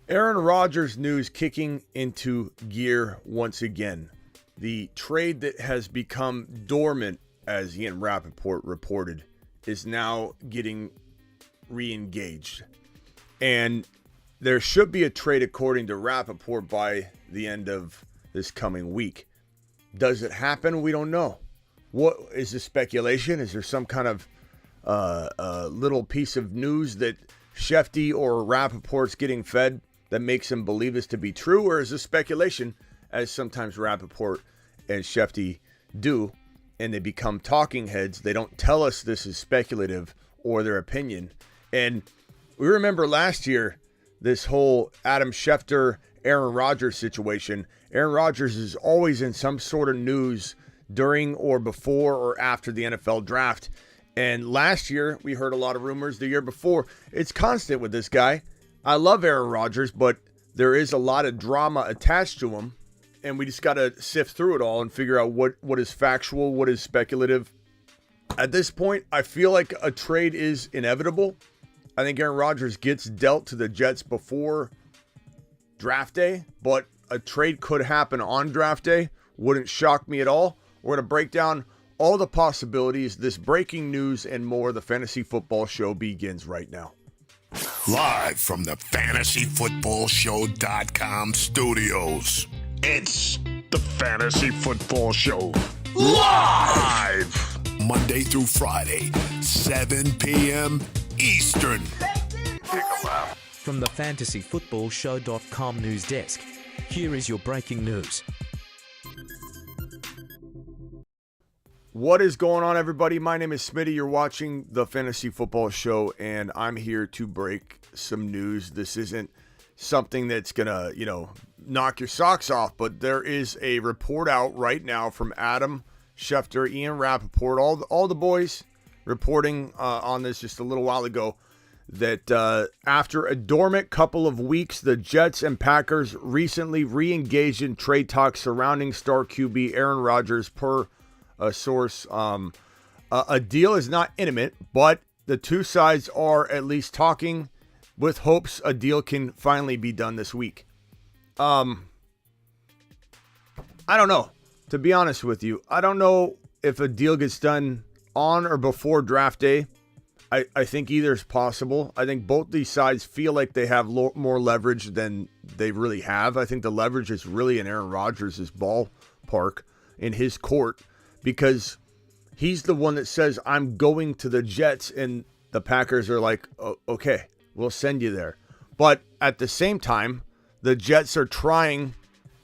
Aaron Rodgers news kicking into gear once again. The trade that has become dormant, as Ian Rappaport reported, is now getting re-engaged. And there should be a trade, according to Rappaport, by the end of this coming week. Does it happen? We don't know. What is this speculation? Is there some kind of little piece of news that Shefty or Rappaport's getting fed that makes him believe this to be true? Or is this speculation, as sometimes Rappaport and Shefty do, and they become talking heads? They don't tell us this is speculative or their opinion. And we remember last year, this whole Adam Schefter, Aaron Rodgers situation. Aaron Rodgers is always in some sort of news during or before or after the NFL draft. And last year, we heard a lot of rumors. The year before, it's constant with this guy. I love Aaron Rodgers, but there is a lot of drama attached to him. And we just got to sift through it all and figure out what is factual, what is speculative. At this point, I feel like a trade is inevitable. I think Aaron Rodgers gets dealt to the Jets before draft day, but a trade could happen on draft day. Wouldn't shock me at all. We're going to break down all the possibilities. This breaking news and more. The Fantasy Football Show begins right now. Live from the FantasyFootballShow.com studios. It's the Fantasy Football Show. Live! Monday through Friday, 7 p.m. Eastern. From the FantasyFootballShow.com news desk, here is your breaking news. What is going on, everybody? My name is Smitty. You're watching the Fantasy Football Show, and I'm here to break some news. This isn't something that's going to, knock your socks off, but there is a report out right now from Adam Schefter, Ian Rappaport, all the boys reporting on this just a little while ago, that after a dormant couple of weeks, the Jets and Packers recently re-engaged in trade talks surrounding star QB Aaron Rodgers. Per a source, a deal is not imminent, but the two sides are at least talking with hopes a deal can finally be done this week. I don't know. To be honest with you, I don't know if a deal gets done on or before draft day. I think either is possible. I think both these sides feel like they have more leverage than they really have. I think the leverage is really in Aaron Rodgers' ballpark, in his court, because he's the one that says, I'm going to the Jets, and the Packers are like, oh, okay, we'll send you there. But at the same time, the Jets are trying,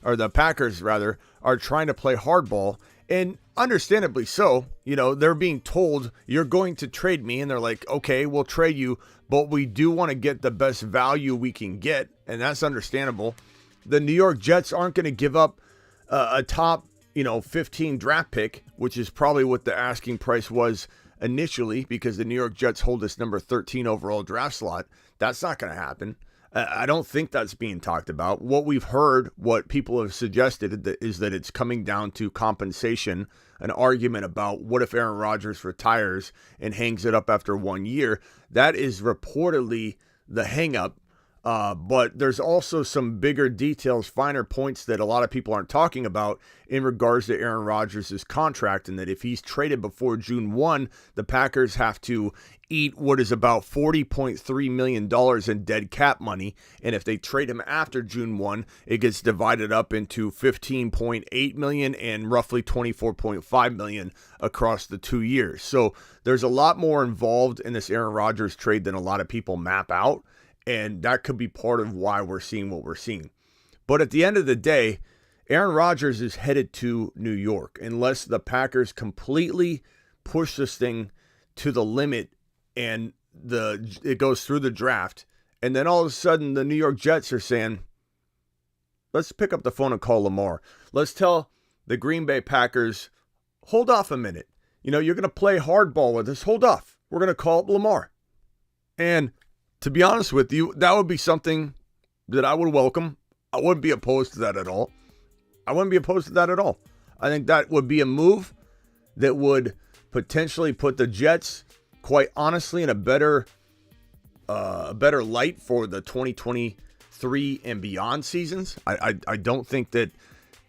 or the Packers rather, are trying to play hardball, and understandably so. They're being told, you're going to trade me, and they're like, okay, we'll trade you, but we do want to get the best value we can get, and that's understandable. The New York Jets aren't going to give up a top 15 draft pick, which is probably what the asking price was initially, because the New York Jets hold this number 13 overall draft slot. That's not going to happen. I don't think that's being talked about. What we've heard, what people have suggested, is that it's coming down to compensation, an argument about what if Aaron Rodgers retires and hangs it up after 1 year. That is reportedly the hang-up. But there's also some bigger details, finer points that a lot of people aren't talking about in regards to Aaron Rodgers' contract, and that if he's traded before June 1, the Packers have to eat what is about $40.3 million in dead cap money. And if they trade him after June 1, it gets divided up into $15.8 million and roughly $24.5 million across the 2 years. So there's a lot more involved in this Aaron Rodgers trade than a lot of people map out. And that could be part of why we're seeing what we're seeing. But at the end of the day, Aaron Rodgers is headed to New York unless the Packers completely push this thing to the limit and it goes through the draft. And then all of a sudden the New York Jets are saying, let's pick up the phone and call Lamar. Let's tell the Green Bay Packers, hold off a minute. You're going to play hardball with us. Hold off. We're going to call up Lamar. And to be honest with you, that would be something that I would welcome. I wouldn't be opposed to that at all. I think that would be a move that would potentially put the Jets, quite honestly, in a better light for the 2020 3 and beyond seasons. I don't think that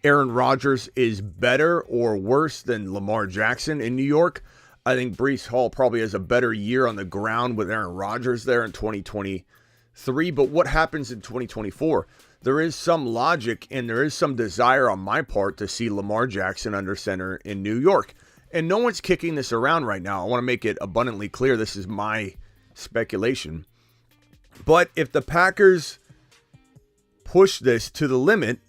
Aaron Rodgers is better or worse than Lamar Jackson in New York. I think Breece Hall probably has a better year on the ground with Aaron Rodgers there in 2023. But what happens in 2024? There is some logic and there is some desire on my part to see Lamar Jackson under center in New York. And no one's kicking this around right now. I want to make it abundantly clear this is my speculation. But if the Packers push this to the limit,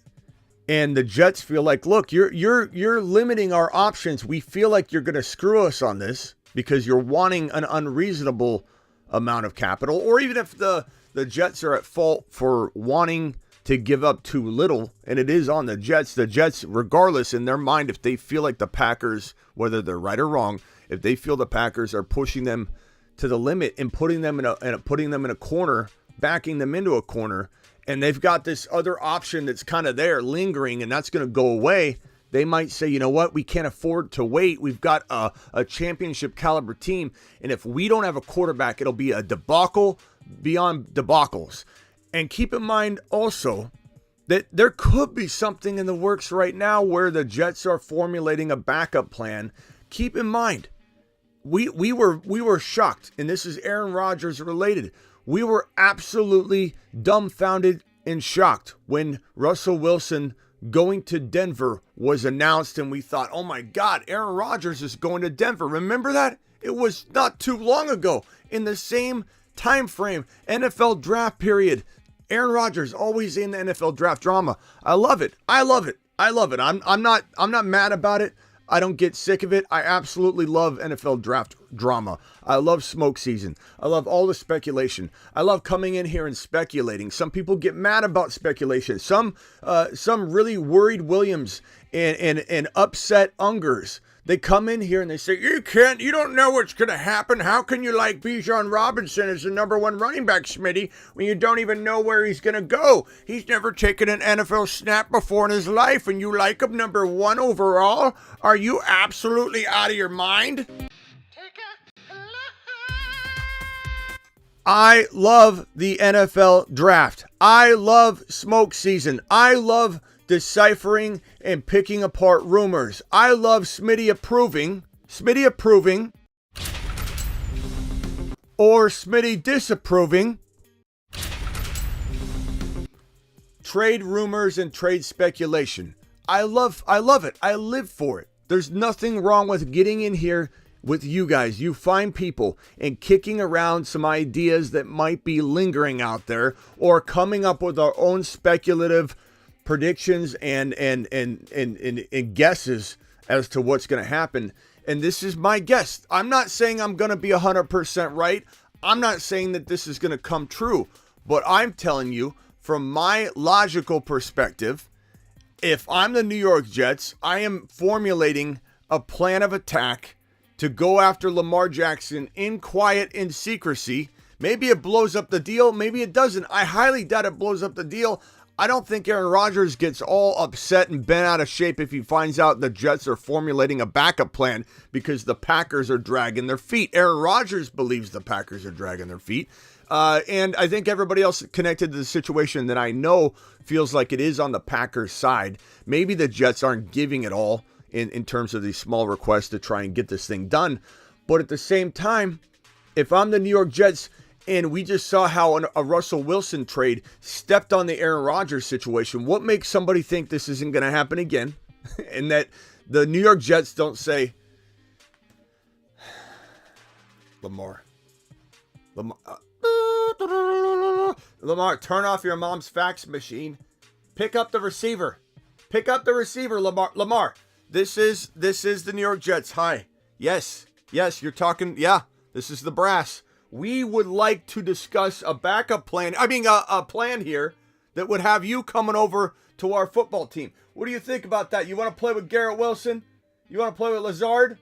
and the Jets feel like, look, you're limiting our options. We feel like you're going to screw us on this because you're wanting an unreasonable amount of capital. Or even if the Jets are at fault for wanting to give up too little, and it is on the Jets, regardless in their mind, if they feel like the Packers, whether they're right or wrong, if they feel the Packers are pushing them to the limit and putting them in a corner, backing them into a corner, and they've got this other option that's kind of there lingering and that's going to go away, they might say, you know what, we can't afford to wait. We've got a championship caliber team. And if we don't have a quarterback, it'll be a debacle beyond debacles. And keep in mind also that there could be something in the works right now where the Jets are formulating a backup plan. Keep in mind, we were shocked, and this is Aaron Rodgers related. We were absolutely dumbfounded and shocked when Russell Wilson going to Denver was announced, and we thought, oh my God, Aaron Rodgers is going to Denver. Remember that? It was not too long ago. In the same time frame, NFL draft period, Aaron Rodgers always in the NFL draft drama. I love it. I love it. I love it. I'm not mad about it. I don't get sick of it. I absolutely love NFL draft drama. I love smoke season. I love all the speculation. I love coming in here and speculating. Some people get mad about speculation. Some really worried Williams and upset Ungers. They come in here and they say, you don't know what's going to happen. How can you like Bijan Robinson as the number 1 running back, Smitty, when you don't even know where he's going to go? He's never taken an NFL snap before in his life, and you like him number 1 overall? Are you absolutely out of your mind? I love the NFL draft. I love smoke season. I love deciphering and picking apart rumors. I love Smitty approving, or Smitty disapproving trade rumors and trade speculation. I love it. I live for it. There's nothing wrong with getting in here with you guys, you fine people, and kicking around some ideas that might be lingering out there, or coming up with our own speculative predictions and guesses as to what's going to happen. And this is my guess. I'm not saying I'm going to be 100% right. I'm not saying that this is going to come true, but I'm telling you from my logical perspective, if I'm the New York Jets, I am formulating a plan of attack to go after Lamar Jackson in quiet, in secrecy. Maybe it blows up the deal. Maybe it doesn't. I highly doubt it blows up the deal. I don't think Aaron Rodgers gets all upset and bent out of shape if he finds out the Jets are formulating a backup plan because the Packers are dragging their feet. Aaron Rodgers believes the Packers are dragging their feet. And I think everybody else connected to the situation that I know feels like it is on the Packers side. Maybe the Jets aren't giving it all in terms of these small requests to try and get this thing done. But at the same time, if I'm the New York Jets, and we just saw how a Russell Wilson trade stepped on the Aaron Rodgers situation, what makes somebody think this isn't going to happen again? And that the New York Jets don't say, Lamar, turn off your mom's fax machine. Pick up the receiver. Lamar. This is the New York Jets. Hi. Yes, you're talking. Yeah, this is the brass. We would like to discuss a backup plan. A plan here that would have you coming over to our football team. What do you think about that? You want to play with Garrett Wilson? You want to play with Lazard?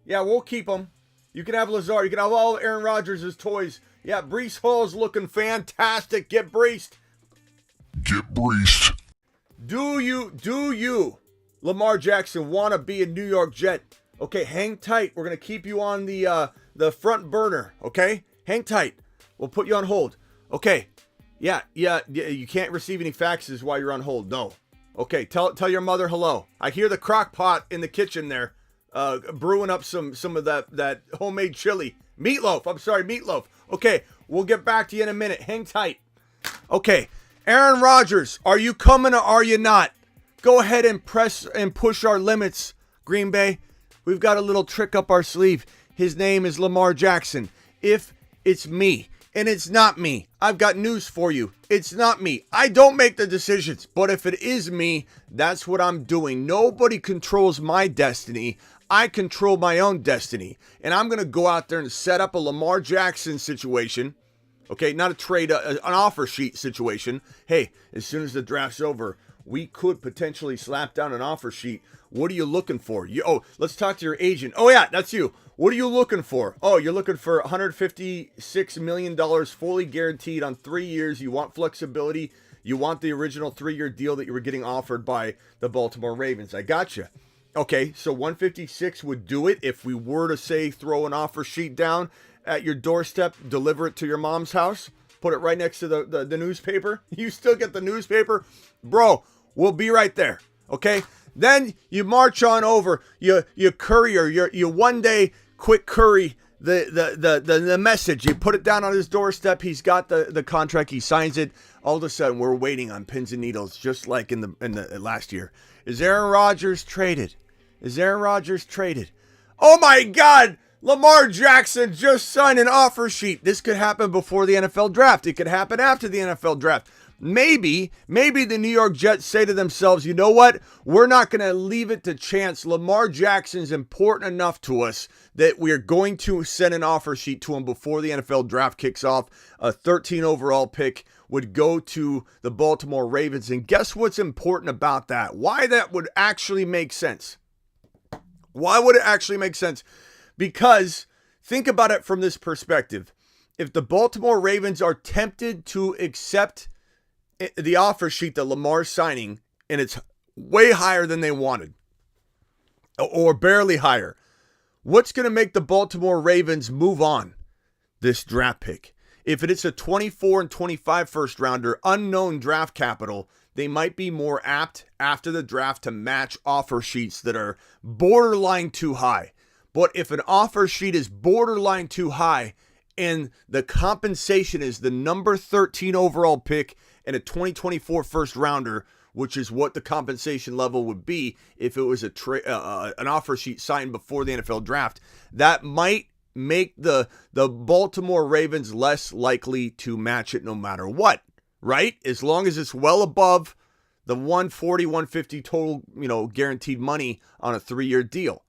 Yeah, we'll keep him. You can have Lazard. You can have all of Aaron Rodgers' toys. Yeah, Breece Hall's looking fantastic. Get breaced. Do you, Lamar Jackson, want to be a New York Jet? Okay, hang tight. We're going to keep you on the front burner, okay? Hang tight. We'll put you on hold. Okay, Yeah, you can't receive any faxes while you're on hold. No. Okay, tell your mother hello. I hear the crock pot in the kitchen there, brewing up some of that homemade chili. Meatloaf. Okay, we'll get back to you in a minute. Hang tight. Okay, Aaron Rodgers, are you coming or are you not? Go ahead and press and push our limits, Green Bay. We've got a little trick up our sleeve. His name is Lamar Jackson. If it's me, and it's not me, I've got news for you. It's not me. I don't make the decisions, but if it is me, that's what I'm doing. Nobody controls my destiny. I control my own destiny. And I'm going to go out there and set up a Lamar Jackson situation. Okay, not a trade, an offer sheet situation. Hey, as soon as the draft's over, we could potentially slap down an offer sheet. What are you looking for? Let's talk to your agent. Oh, yeah, that's you. What are you looking for? Oh, you're looking for $156 million fully guaranteed on 3 years. You want flexibility. You want the original 3-year deal that you were getting offered by the Baltimore Ravens. I gotcha. Okay, so 156 would do it if we were to, say, throw an offer sheet down at your doorstep, deliver it to your mom's house, put it right next to the newspaper. You still get the newspaper? Bro, we'll be right there, okay? Then you march on over, you courier, you one day quick curry the message. You put it down on his doorstep. He's got the contract. He signs it. All of a sudden, we're waiting on pins and needles, just like in the last year. Is Aaron Rodgers traded? Oh my God! Lamar Jackson just signed an offer sheet. This could happen before the NFL draft. It could happen after the NFL draft. Maybe the New York Jets say to themselves, you know what? We're not going to leave it to chance. Lamar Jackson's important enough to us that we're going to send an offer sheet to him before the NFL draft kicks off. A 13 overall pick would go to the Baltimore Ravens. And guess what's important about that? Why that would actually make sense? Why would it actually make sense? Because think about it from this perspective. If the Baltimore Ravens are tempted to accept the offer sheet that Lamar's signing, and it's way higher than they wanted, or barely higher, what's going to make the Baltimore Ravens move on this draft pick? If it is a 24 and 25 first rounder, unknown draft capital, they might be more apt after the draft to match offer sheets that are borderline too high. But if an offer sheet is borderline too high and the compensation is the number 13 overall pick and a 2024 first rounder, which is what the compensation level would be if it was an offer sheet signed before the NFL draft, that might make the Baltimore Ravens less likely to match it no matter what, right? As long as it's well above the 140, 150 total, guaranteed money on a 3-year deal.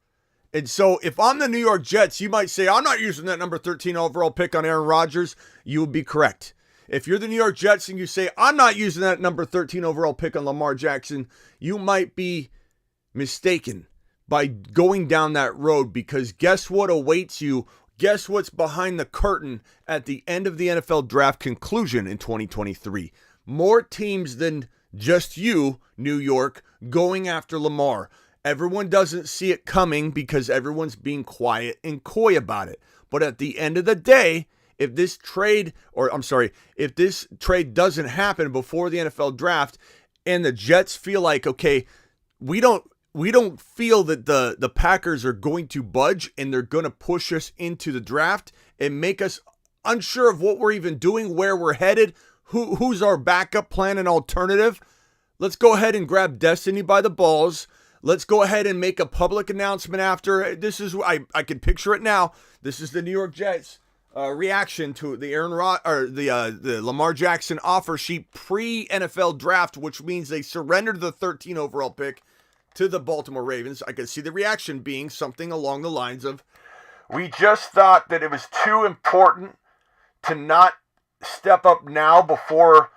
And so if I'm the New York Jets, you might say, I'm not using that number 13 overall pick on Aaron Rodgers. You would be correct. If you're the New York Jets and you say, I'm not using that number 13 overall pick on Lamar Jackson, you might be mistaken by going down that road, because guess what awaits you? Guess what's behind the curtain at the end of the NFL draft conclusion in 2023? More teams than just you, New York, going after Lamar. Everyone doesn't see it coming because everyone's being quiet and coy about it. But at the end of the day, if this trade doesn't happen before the NFL draft and the Jets feel like, okay, we don't feel that the Packers are going to budge and they're going to push us into the draft and make us unsure of what we're even doing, where we're headed, who's our backup plan and alternative, let's go ahead and grab Destiny by the balls. Let's go ahead and make a public announcement after. This is, I can picture it now. This is the New York Jets reaction to the the Lamar Jackson offer sheet pre-NFL draft, which means they surrendered the 13 overall pick to the Baltimore Ravens. I could see the reaction being something along the lines of, we just thought that it was too important to not step up now before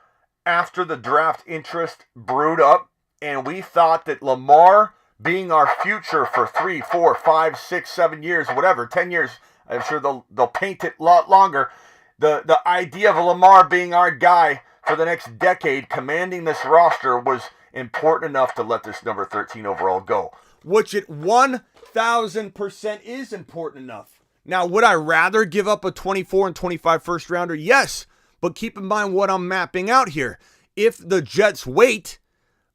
after the draft interest brewed up. And we thought that Lamar being our future for 3, 4, 5, 6, 7 years, whatever, 10 years, I'm sure they'll paint it a lot longer. The idea of Lamar being our guy for the next decade, commanding this roster, was important enough to let this number 13 overall go. Which it 1,000% is important enough. Now, would I rather give up a 24 and 25 first rounder? Yes. But keep in mind what I'm mapping out here. If the Jets wait,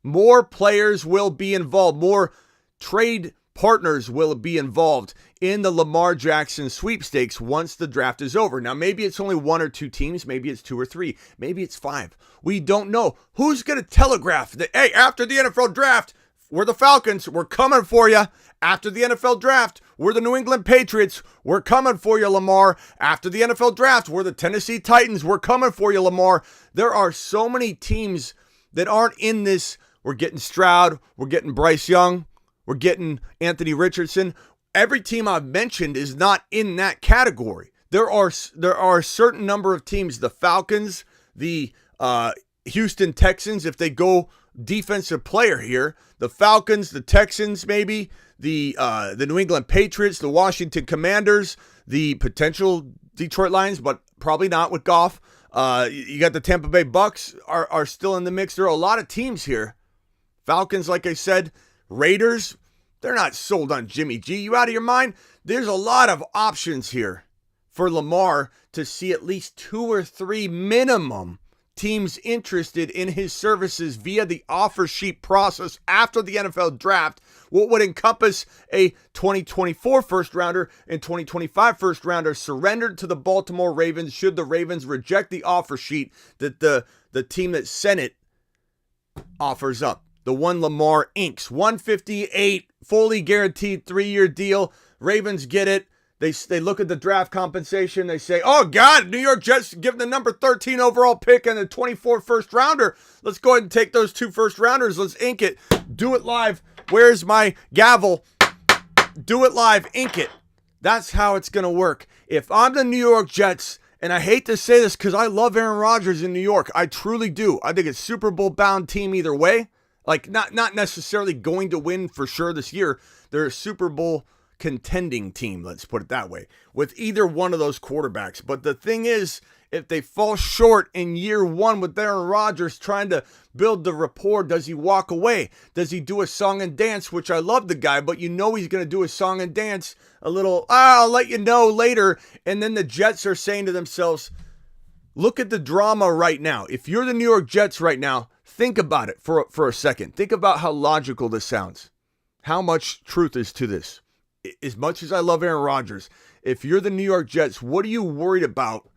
more players will be involved. More trade partners will be involved in the Lamar Jackson sweepstakes once the draft is over. Now, maybe it's only 1 or 2 teams. Maybe it's 2 or 3. Maybe it's 5. We don't know. Who's going to telegraph that, hey, after the NFL draft, we're the Falcons. We're coming for you. After the NFL draft, we're the New England Patriots. We're coming for you, Lamar. After the NFL draft, we're the Tennessee Titans. We're coming for you, Lamar. There are so many teams that aren't in this. We're getting Stroud. We're getting Bryce Young. We're getting Anthony Richardson. Every team I've mentioned is not in that category. There are a certain number of teams, the Falcons, the Houston Texans, if they go defensive player here, the Falcons, the Texans maybe, the New England Patriots, the Washington Commanders, the potential Detroit Lions, but probably not with Goff. You got the Tampa Bay Bucks are still in the mix. There are a lot of teams here. Falcons, like I said, Raiders, they're not sold on Jimmy G. You out of your mind? There's a lot of options here for Lamar to see at least 2 or 3 minimum teams interested in his services via the offer sheet process after the NFL draft, what would encompass a 2024 first rounder and 2025 first rounder surrendered to the Baltimore Ravens should the Ravens reject the offer sheet that the team that sent it offers up. The one Lamar inks. 158, fully guaranteed 3-year deal. Ravens get it. They look at the draft compensation. They say, oh, God, New York Jets give the number 13 overall pick and the 24 first rounder. Let's go ahead and take those 2 first rounders. Let's ink it. Do it live. Where's my gavel? Do it live. Ink it. That's how it's going to work. If I'm the New York Jets, and I hate to say this because I love Aaron Rodgers in New York. I truly do. I think it's Super Bowl bound team either way. Like, not necessarily going to win for sure this year. They're a Super Bowl contending team, let's put it that way, with either one of those quarterbacks. But the thing is, if they fall short in year 1 with Aaron Rodgers trying to build the rapport, does he walk away? Does he do a song and dance, which I love the guy, but you know he's going to do a song and dance, a little, I'll let you know later. And then the Jets are saying to themselves, look at the drama right now. If you're the New York Jets right now, think about it for a second. Think about how logical this sounds. How much truth is to this? As much as I love Aaron Rodgers, if you're the New York Jets, what are you worried about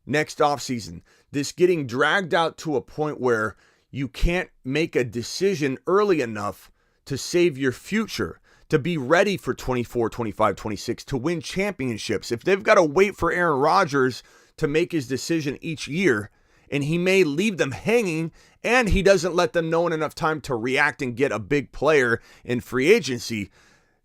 next offseason? This getting dragged out to a point where you can't make a decision early enough to save your future, to be ready for 24, 25, 26, to win championships. If they've got to wait for Aaron Rodgers to make his decision each year, and he may leave them hanging, and he doesn't let them know in enough time to react and get a big player in free agency,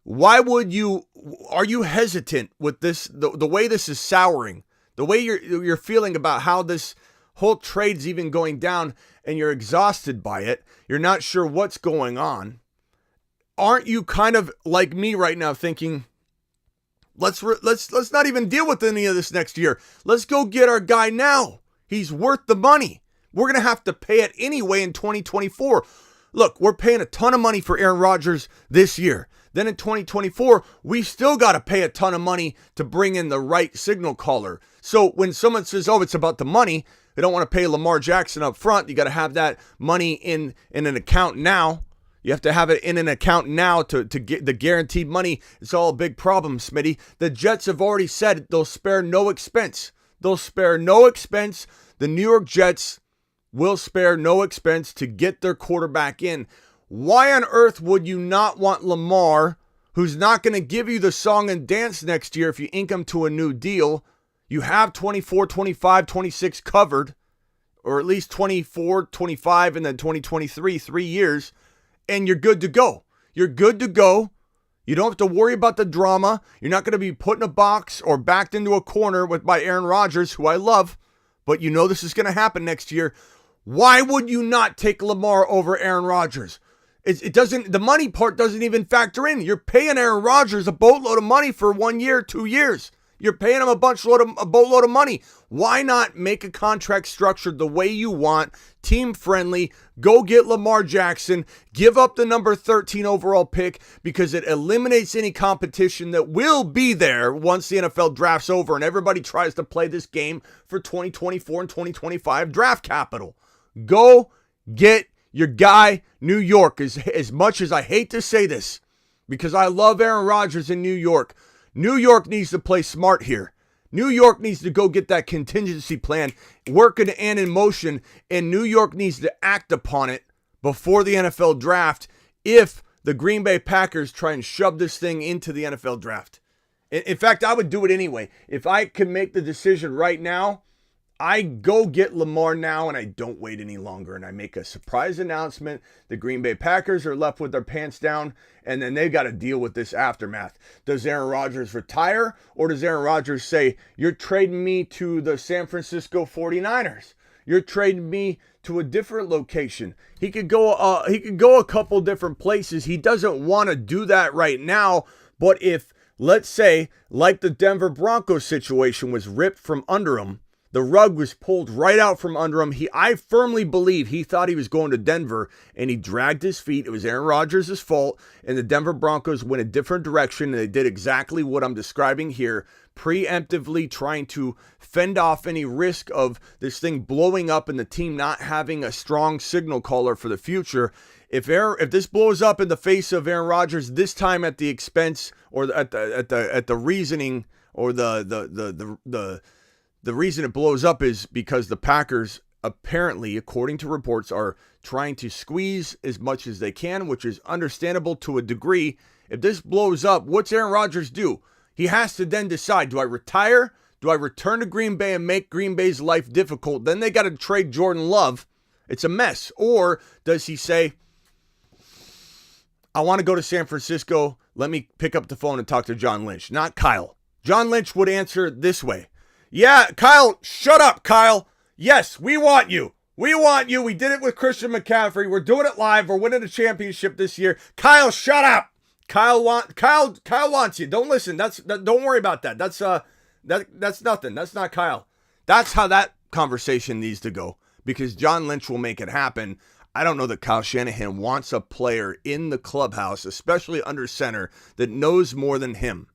why would you, are you hesitant with this, the way this is souring, the way you're feeling about how this whole trade's even going down, and you're exhausted by it, you're not sure what's going on? Aren't you kind of like me right now thinking, let's not even deal with any of this next year. Let's go get our guy now. He's worth the money. We're going to have to pay it anyway in 2024. Look, we're paying a ton of money for Aaron Rodgers this year. Then in 2024, we still got to pay a ton of money to bring in the right signal caller. So when someone says, oh, it's about the money, they don't want to pay Lamar Jackson up front. You got to have that money in an account now. You have to have it in an account now to get the guaranteed money. It's all a big problem, Smitty. The Jets have already said they'll spare no expense. They'll spare no expense. The New York Jets will spare no expense to get their quarterback in. Why on earth would you not want Lamar, who's not going to give you the song and dance next year if you ink him to a new deal? You have 24, 25, 26 covered, or at least 24, 25, and then 2023, 3 years, and you're good to go. You're good to go. You don't have to worry about the drama. You're not going to be put in a box or backed into a corner by Aaron Rodgers, who I love, but you know this is going to happen next year. Why would you not take Lamar over Aaron Rodgers? It doesn't. The money part doesn't even factor in. You're paying Aaron Rodgers a boatload of money for 1 year, 2 years. You're paying him a boatload of money. Why not make a contract structured the way you want, team friendly, go get Lamar Jackson, give up the number 13 overall pick because it eliminates any competition that will be there once the NFL draft's over and everybody tries to play this game for 2024 and 2025 draft capital. Go get your guy, New York. As much as I hate to say this, because I love Aaron Rodgers in New York, New York needs to play smart here. New York needs to go get that contingency plan working and in motion, and New York needs to act upon it before the NFL draft if the Green Bay Packers try and shove this thing into the NFL draft. In fact, I would do it anyway. If I could make the decision right now, I go get Lamar now and I don't wait any longer and I make a surprise announcement. The Green Bay Packers are left with their pants down and then they've got to deal with this aftermath. Does Aaron Rodgers retire or does Aaron Rodgers say, you're trading me to the San Francisco 49ers? You're trading me to a different location. He could go a couple different places. He doesn't want to do that right now, but if, let's say, like the Denver Broncos situation was ripped from under him, the rug was pulled right out from under him. I firmly believe he thought he was going to Denver, and he dragged his feet. It was Aaron Rodgers' fault, and the Denver Broncos went a different direction, and they did exactly what I'm describing here, preemptively trying to fend off any risk of this thing blowing up and the team not having a strong signal caller for the future. If this blows up in the face of Aaron Rodgers, this time at the expense or at the reasoning or the reason it blows up is because the Packers apparently, according to reports, are trying to squeeze as much as they can, which is understandable to a degree. If this blows up, what's Aaron Rodgers do? He has to then decide, do I retire? Do I return to Green Bay and make Green Bay's life difficult? Then they got to trade Jordan Love. It's a mess. Or does he say, I want to go to San Francisco. Let me pick up the phone and talk to John Lynch. Not Kyle. John Lynch would answer this way. Yeah, Kyle, shut up, Kyle. Yes, we want you. We want you. We did it with Christian McCaffrey. We're doing it live. We're winning a championship this year. Kyle, shut up. Kyle wants you. Don't listen. Don't worry about that. That's nothing. That's not Kyle. That's how that conversation needs to go because John Lynch will make it happen. I don't know that Kyle Shanahan wants a player in the clubhouse, especially under center, that knows more than him.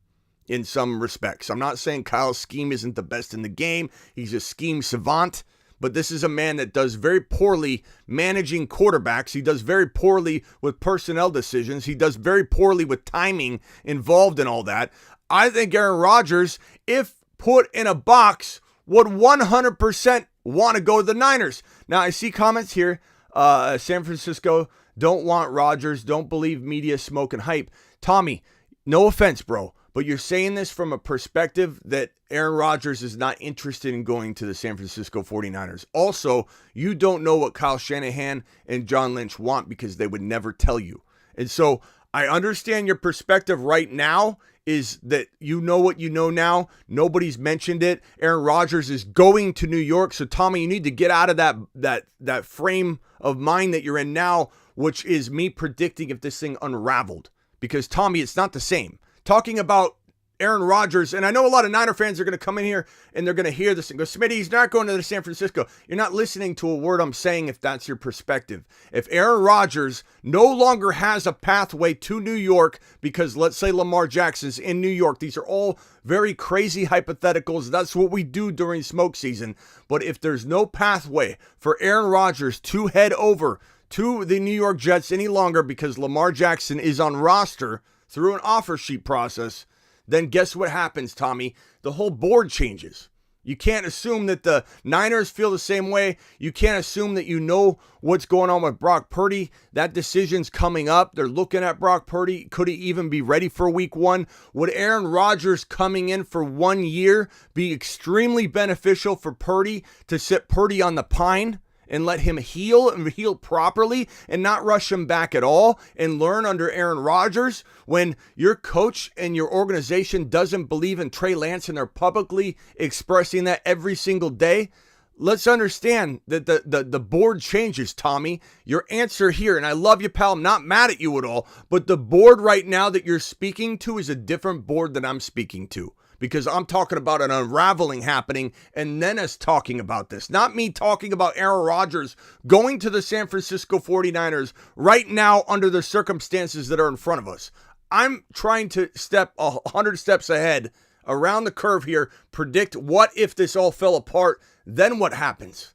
In some respects. I'm not saying Kyle's scheme isn't the best in the game. He's a scheme savant, but this is a man that does very poorly managing quarterbacks. He does very poorly with personnel decisions. He does very poorly with timing involved in all that. I think Aaron Rodgers, if put in a box, would 100% want to go to the Niners. Now, I see comments here. San Francisco don't want Rodgers, don't believe media smoke and hype. Tommy, no offense, bro. But you're saying this from a perspective that Aaron Rodgers is not interested in going to the San Francisco 49ers. Also, you don't know what Kyle Shanahan and John Lynch want because they would never tell you. And so I understand your perspective right now is that you know what you know now. Nobody's mentioned it. Aaron Rodgers is going to New York. So, Tommy, you need to get out of that frame of mind that you're in now, which is me predicting if this thing unraveled. Because, Tommy, it's not the same. Talking about Aaron Rodgers, and I know a lot of Niner fans are going to come in here and they're going to hear this and go, Smitty, he's not going to the San Francisco. You're not listening to a word I'm saying if that's your perspective. If Aaron Rodgers no longer has a pathway to New York because let's say Lamar Jackson's in New York, these are all very crazy hypotheticals. That's what we do during smoke season. But if there's no pathway for Aaron Rodgers to head over to the New York Jets any longer because Lamar Jackson is on roster through an offer sheet process, then guess what happens, Tommy? The whole board changes. You can't assume that the Niners feel the same way. You can't assume that you know what's going on with Brock Purdy. That decision's coming up. They're looking at Brock Purdy. Could he even be ready for week one? Would Aaron Rodgers coming in for 1 year be extremely beneficial for Purdy to sit Purdy on the pine? And let him heal and heal properly and not rush him back at all and learn under Aaron Rodgers when your coach and your organization doesn't believe in Trey Lance and they're publicly expressing that every single day. Let's understand that the board changes, Tommy. Your answer here, and I love you, pal. I'm not mad at you at all, but the board right now that you're speaking to is a different board than I'm speaking to. because I'm talking about an unraveling happening and then us talking about this. Not me talking about Aaron Rodgers going to the San Francisco 49ers right now under the circumstances that are in front of us. I'm trying to step 100 steps ahead around the curve here, predict what if this all fell apart, then what happens?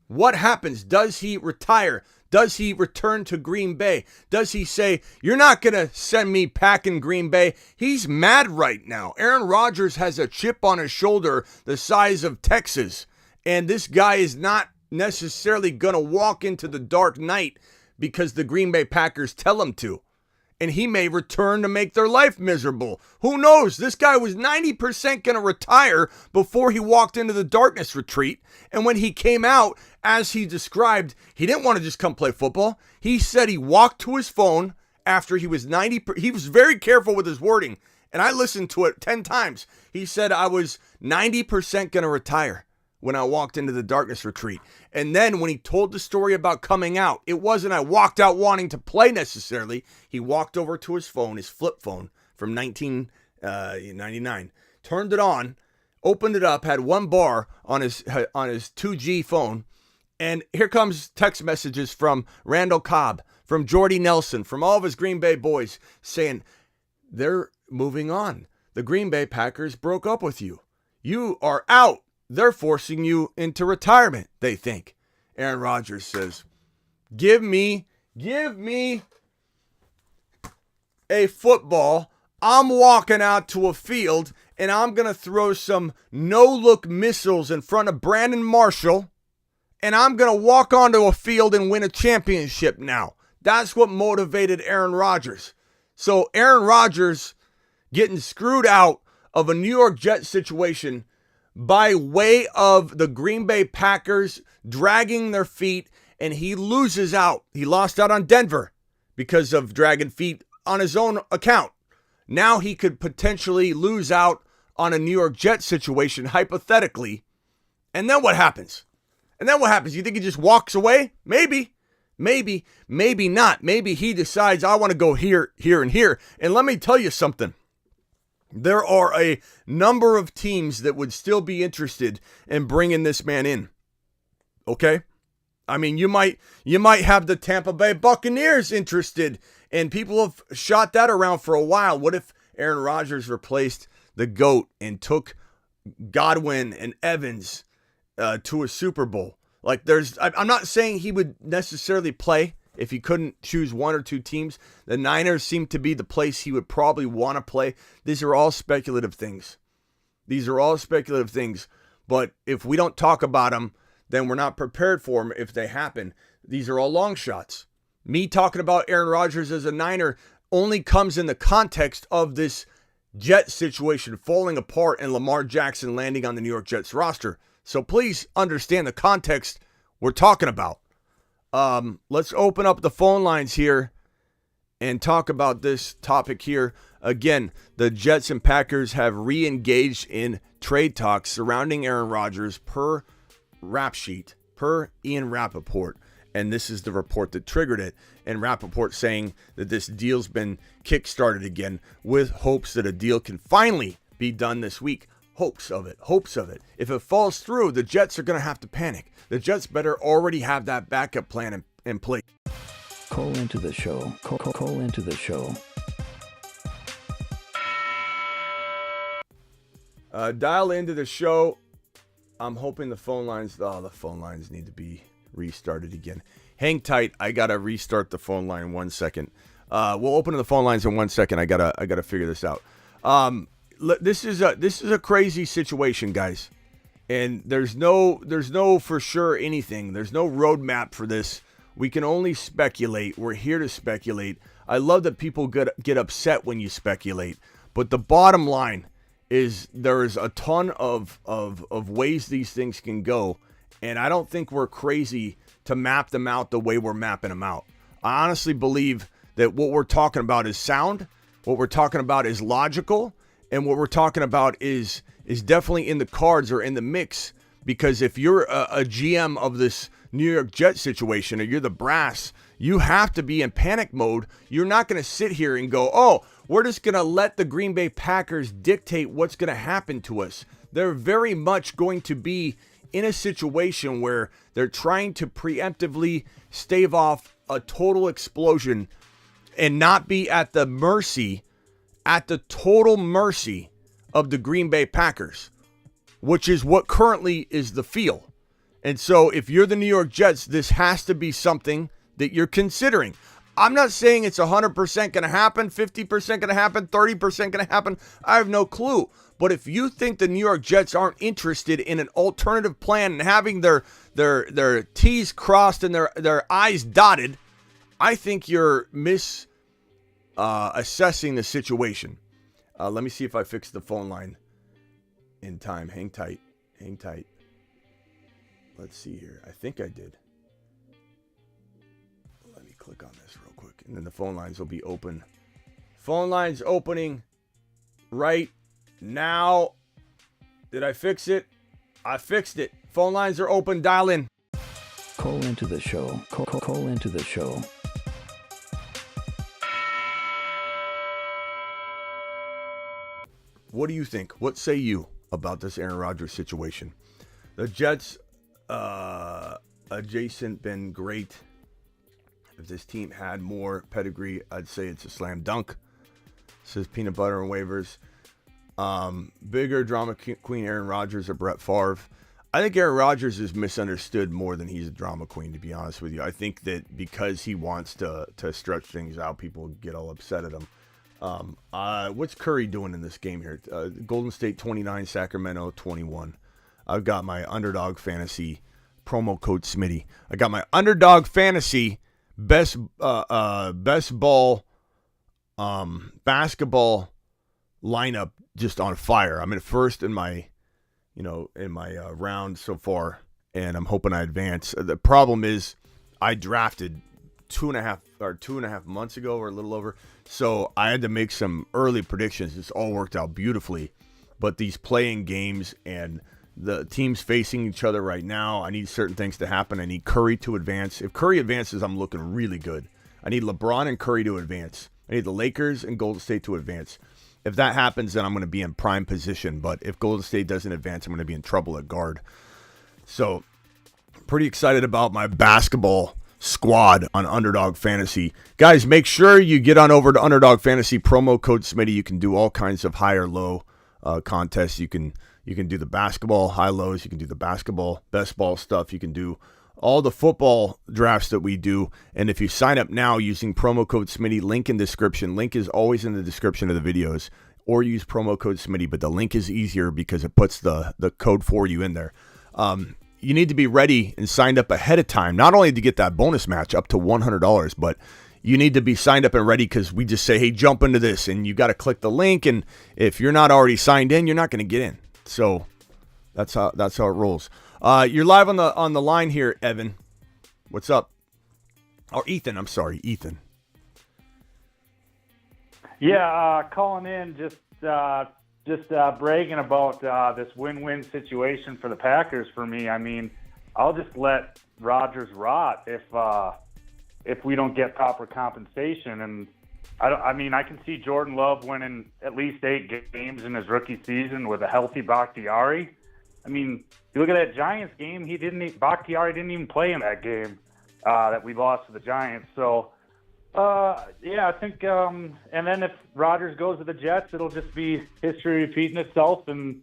What happens? Does he retire? Does he return to Green Bay? Does he say, you're not going to send me packing Green Bay? He's mad right now. Aaron Rodgers has a chip on his shoulder the size of Texas. And this guy is not necessarily going to walk into the dark night because the Green Bay Packers tell him to. And he may return to make their life miserable. Who knows? This guy was 90% going to retire before he walked into the darkness retreat. And when he came out, as he described, he didn't want to just come play football. He said he walked to his phone after he was 90%. He was very careful with his wording. And I listened to it 10 times. He said, I was 90% going to retire when I walked into the darkness retreat. And then when he told the story about coming out, it wasn't I walked out wanting to play necessarily. He walked over to his phone, his flip phone from 1999, turned it on, opened it up, had one bar on his 2G phone, and here comes text messages from Randall Cobb, from Jordy Nelson, from all of his Green Bay boys saying, they're moving on. The Green Bay Packers broke up with you. You are out. They're forcing you into retirement, they think. Aaron Rodgers says, give me a football. I'm walking out to a field and I'm going to throw some no-look missiles in front of Brandon Marshall, and I'm going to walk onto a field and win a championship now. That's what motivated Aaron Rodgers. So Aaron Rodgers getting screwed out of a New York Jets situation by way of the Green Bay Packers dragging their feet, and he loses out. He lost out on Denver because of dragging feet on his own account. Now he could potentially lose out on a New York Jets situation, hypothetically. And then what happens? You think he just walks away? Maybe not. Maybe he decides, I want to go here, here, and here. And let me tell you something. There are a number of teams that would still be interested in bringing this man in. Okay? I mean, you might have the Tampa Bay Buccaneers interested, and people have shot that around for a while. What if Aaron Rodgers replaced the GOAT and took Godwin and Evans to a Super Bowl? Like, I'm not saying he would necessarily play if he couldn't choose one or two teams. The Niners seem to be the place he would probably want to play. These are all speculative things. But if we don't talk about them, then we're not prepared for them if they happen. These are all long shots. Me talking about Aaron Rodgers as a Niner only comes in the context of this Jets situation falling apart and Lamar Jackson landing on the New York Jets roster. So please understand the context we're talking about. Let's open up the phone lines here and talk about this topic here. Again, the Jets and Packers have re-engaged in trade talks surrounding Aaron Rodgers per Rap Sheet, per Ian Rappaport. And this is the report that triggered it. And Rappaport saying that this deal's been kickstarted again with hopes that a deal can finally be done this week. Hopes of it. If it falls through, the Jets are going to have to panic. The Jets better already have that backup plan in place. Call into the show. Call into the show. Dial into the show. I'm hoping the phone lines need to be restarted again. Hang tight. I got to restart the phone line in 1 second. We'll open the phone lines in 1 second. I got to figure this out. This is a crazy situation, guys, and there's no for sure anything. There's no roadmap for this. We can only speculate. We're here to speculate. I love that people get upset when you speculate, but the bottom line is there is a ton of ways these things can go, and I don't think we're crazy to map them out the way we're mapping them out. I honestly believe that what we're talking about is sound. What we're talking about is logical. And what we're talking about is definitely in the cards or in the mix, because if you're a GM of this New York Jets situation, or you're the brass, you have to be in panic mode. You're not going to sit here and go, oh, we're just going to let the Green Bay Packers dictate what's going to happen to us. They're very much going to be in a situation where they're trying to preemptively stave off a total explosion and not be at the total mercy of the Green Bay Packers, which is what currently is the feel. And so if you're the New York Jets, this has to be something that you're considering. I'm not saying it's 100% going to happen, 50% going to happen, 30% going to happen. I have no clue. But if you think the New York Jets aren't interested in an alternative plan and having their T's crossed and their I's dotted, I think you're assessing the situation. Let me see if I fixed the phone line in time. Hang tight. Let's see here. I think I did. Let me click on this real quick, and then the phone lines will be open. Phone lines opening right now. Did I fix it? I fixed it. Phone lines are open. Dial in. Call into the show. Call into the show. What do you think? What say you about this Aaron Rodgers situation? The Jets, adjacent, been great. If this team had more pedigree, I'd say it's a slam dunk. Says peanut butter and waivers. Bigger drama queen Aaron Rodgers or Brett Favre. I think Aaron Rodgers is misunderstood more than he's a drama queen, to be honest with you. I think that because he wants to stretch things out, people get all upset at him. What's Curry doing in this game here? Golden State 29, Sacramento 21. I've got my underdog fantasy promo code Smitty. I got my underdog fantasy best ball basketball lineup just on fire. I'm in first in my round so far, and I'm hoping I advance. The problem is I drafted 2.5 months ago, or a little over. So I had to make some early predictions. It's all worked out beautifully. But these playing games and the teams facing each other right now, I need certain things to happen. I need Curry to advance. If Curry advances, I'm looking really good. I need LeBron and Curry to advance. I need the Lakers and Golden State to advance. If that happens, then I'm going to be in prime position. But if Golden State doesn't advance, I'm going to be in trouble at guard. So pretty excited about my basketball squad on Underdog Fantasy. Guys, make sure you get on over to Underdog Fantasy, promo code Smitty. You can do all kinds of high or low contests. You can do the basketball high lows. You can do the basketball best ball stuff. You can do all the football drafts that we do. And if you sign up now using promo code Smitty, link in description. Link is always in the description of the videos, or use promo code Smitty, but the link is easier because it puts the code for you in there. You need to be ready and signed up ahead of time, not only to get that bonus match up to $100, but you need to be signed up and ready, because we just say, hey, jump into this, and you got to click the link, and if you're not already signed in, you're not going to get in. So that's how it rolls. You're live on the line here, Evan. What's up? Or Ethan, I'm sorry, Ethan. Yeah, calling in just bragging about this win-win situation for the Packers for me. I mean, I'll just let Rodgers rot if we don't get proper compensation. And I can see Jordan Love winning at least 8 games in his rookie season with a healthy Bakhtiari. I mean, you look at that Giants game, Bakhtiari didn't even play in that game that we lost to the Giants. So, yeah, I think, and then if Rodgers goes to the Jets, it'll just be history repeating itself, and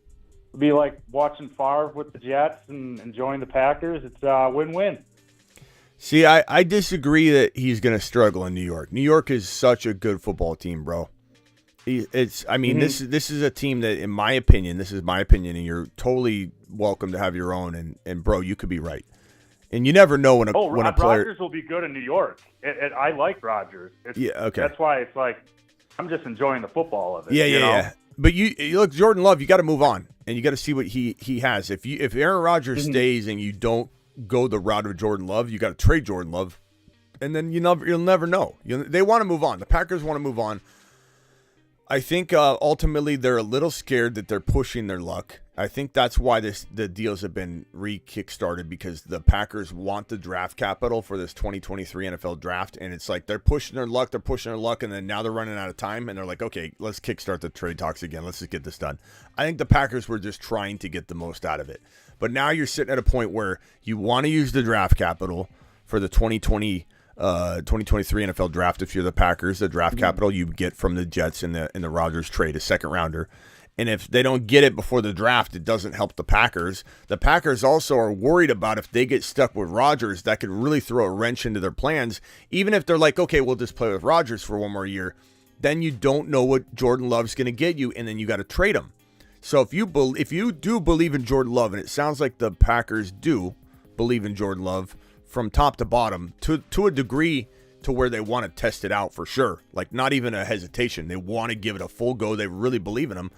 it'll be like watching Favre with the Jets and enjoying the Packers. It's a win-win. See, I disagree that he's going to struggle in New York. New York is such a good football team, bro. This is a team that, in my opinion, this is my opinion, and you're totally welcome to have your own, and bro, you could be right. And you never know when a player... Rodgers will be good in New York. I like Rodgers. Yeah, okay. That's why it's like, I'm just enjoying the football of it. Yeah. But you look, Jordan Love, you got to move on, and you got to see what he has. If Aaron Rodgers stays and you don't go the route of Jordan Love, you got to trade Jordan Love, and then you'll never know. They want to move on. The Packers want to move on. I think ultimately they're a little scared that they're pushing their luck. I think that's why the deals have been re-kickstarted, because the Packers want the draft capital for this 2023 NFL draft, and it's like they're pushing their luck, and then now they're running out of time, and they're like, okay, let's kickstart the trade talks again. Let's just get this done. I think the Packers were just trying to get the most out of it. But now you're sitting at a point where you want to use the draft capital for the 2023 NFL draft. If you're the Packers, the draft capital you get from the Jets in the Rodgers trade, a second rounder. And if they don't get it before the draft, it doesn't help the Packers. The Packers also are worried about if they get stuck with Rodgers, that could really throw a wrench into their plans. Even if they're like, okay, we'll just play with Rodgers for one more year, then you don't know what Jordan Love's going to get you, and then you got to trade him. So if you do believe in Jordan Love, and it sounds like the Packers do believe in Jordan Love from top to bottom, to a degree to where they want to test it out for sure, like not even a hesitation. They want to give it a full go. They really believe in him.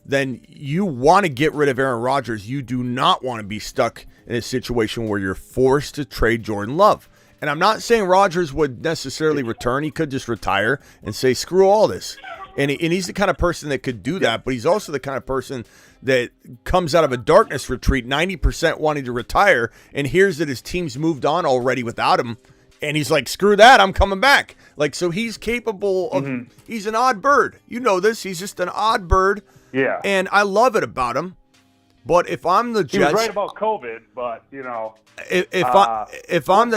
Then you want to get rid of Aaron Rodgers. You do not want to be stuck in a situation where you're forced to trade Jordan Love. And I'm not saying Rodgers would necessarily return. He could just retire and say, screw all this. And he's the kind of person that could do that, but he's also the kind of person that comes out of a darkness retreat, 90% wanting to retire, and hears that his team's moved on already without him. And he's like, screw that, I'm coming back. Like, so he's capable of, he's an odd bird. You know this. He's just an odd bird. Yeah. And I love it about him. But if I'm the Jets, he was right about COVID, but you know, if I'm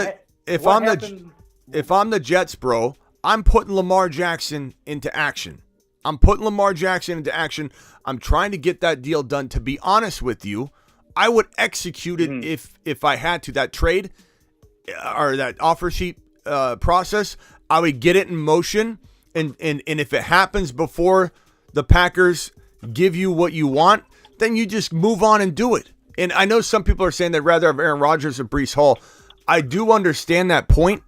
the Jets, bro, I'm putting Lamar Jackson into action. I'm trying to get that deal done. To be honest with you, I would execute it if I had to. That trade or that offer sheet process, I would get it in motion. And if it happens before the Packers give you what you want, then you just move on and do it. And I know some people are saying they'd rather have Aaron Rodgers or Breece Hall. I do understand that point,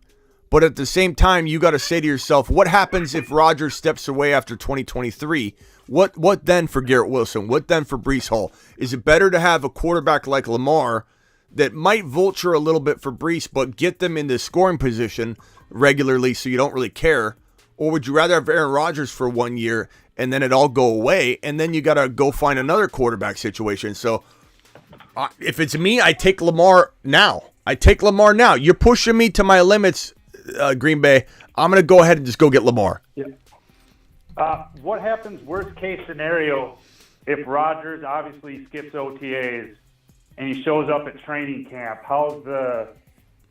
but at the same time, you got to say to yourself, what happens if Rodgers steps away after 2023? What then for Garrett Wilson? What then for Breece Hall? Is it better to have a quarterback like Lamar that might vulture a little bit for Breece, but get them into scoring position regularly so you don't really care? Or would you rather have Aaron Rodgers for 1 year and then it all go away, and then you got to go find another quarterback situation? So if it's me, I take Lamar now. You're pushing me to my limits, Green Bay. I'm going to go ahead and just go get Lamar. Yeah. What happens, worst case scenario, if Rodgers obviously skips OTAs and he shows up at training camp?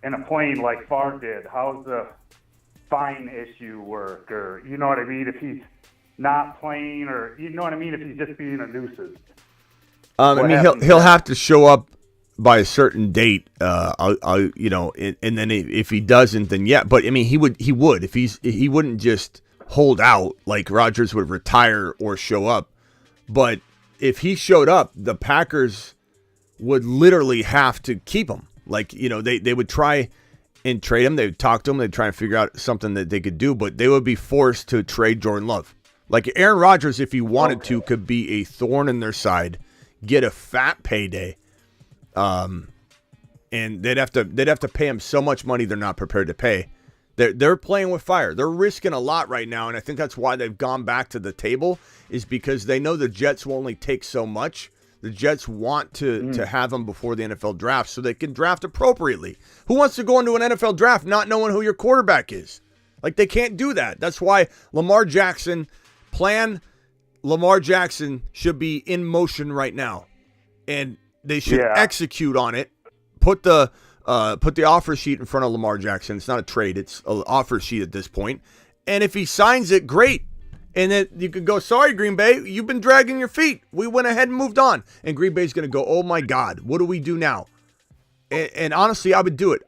In a plane like Favre did, how's the fine issue work? Or, you know what I mean? If he's not playing, or, you know what I mean? If he's just being a nuisance. He'll have to show up by a certain date. And then if he doesn't, then yeah. But I mean, he would if he wouldn't just hold out like Rodgers would retire or show up. But if he showed up, the Packers would literally have to keep him. Like, you know, they would try and trade him. They would talk to him. They'd try and figure out something that they could do, but they would be forced to trade Jordan Love. Like Aaron Rodgers, if he wanted to, could be a thorn in their side, get a fat payday, and they'd have to pay him so much money they're not prepared to pay. They're playing with fire. They're risking a lot right now, and I think that's why they've gone back to the table, is because they know the Jets will only take so much. The Jets want to have them before the NFL draft so they can draft appropriately. Who wants to go into an NFL draft not knowing who your quarterback is? Like, they can't do that. That's why Lamar Jackson should be in motion right now, and they should execute on it. Put the offer sheet in front of Lamar Jackson. It's not a trade; it's an offer sheet at this point. And if he signs it, great. And then you could go, sorry, Green Bay, you've been dragging your feet. We went ahead and moved on. And Green Bay's going to go, oh my God, what do we do now? And honestly, I would do it.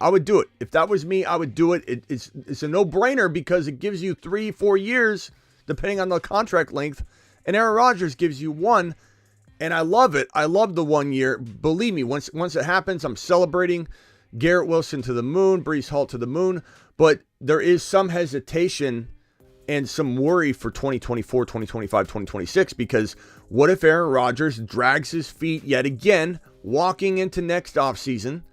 If that was me, I would do it. It's a no-brainer because it gives you 3-4 years, depending on the contract length. And Aaron Rodgers gives you 1. And I love it. I love the 1 year. Believe me, once it happens, I'm celebrating Garrett Wilson to the moon, Breece Hall to the moon. But there is some hesitation and some worry for 2024, 2025, 2026, because what if Aaron Rodgers drags his feet yet again walking into next offseason?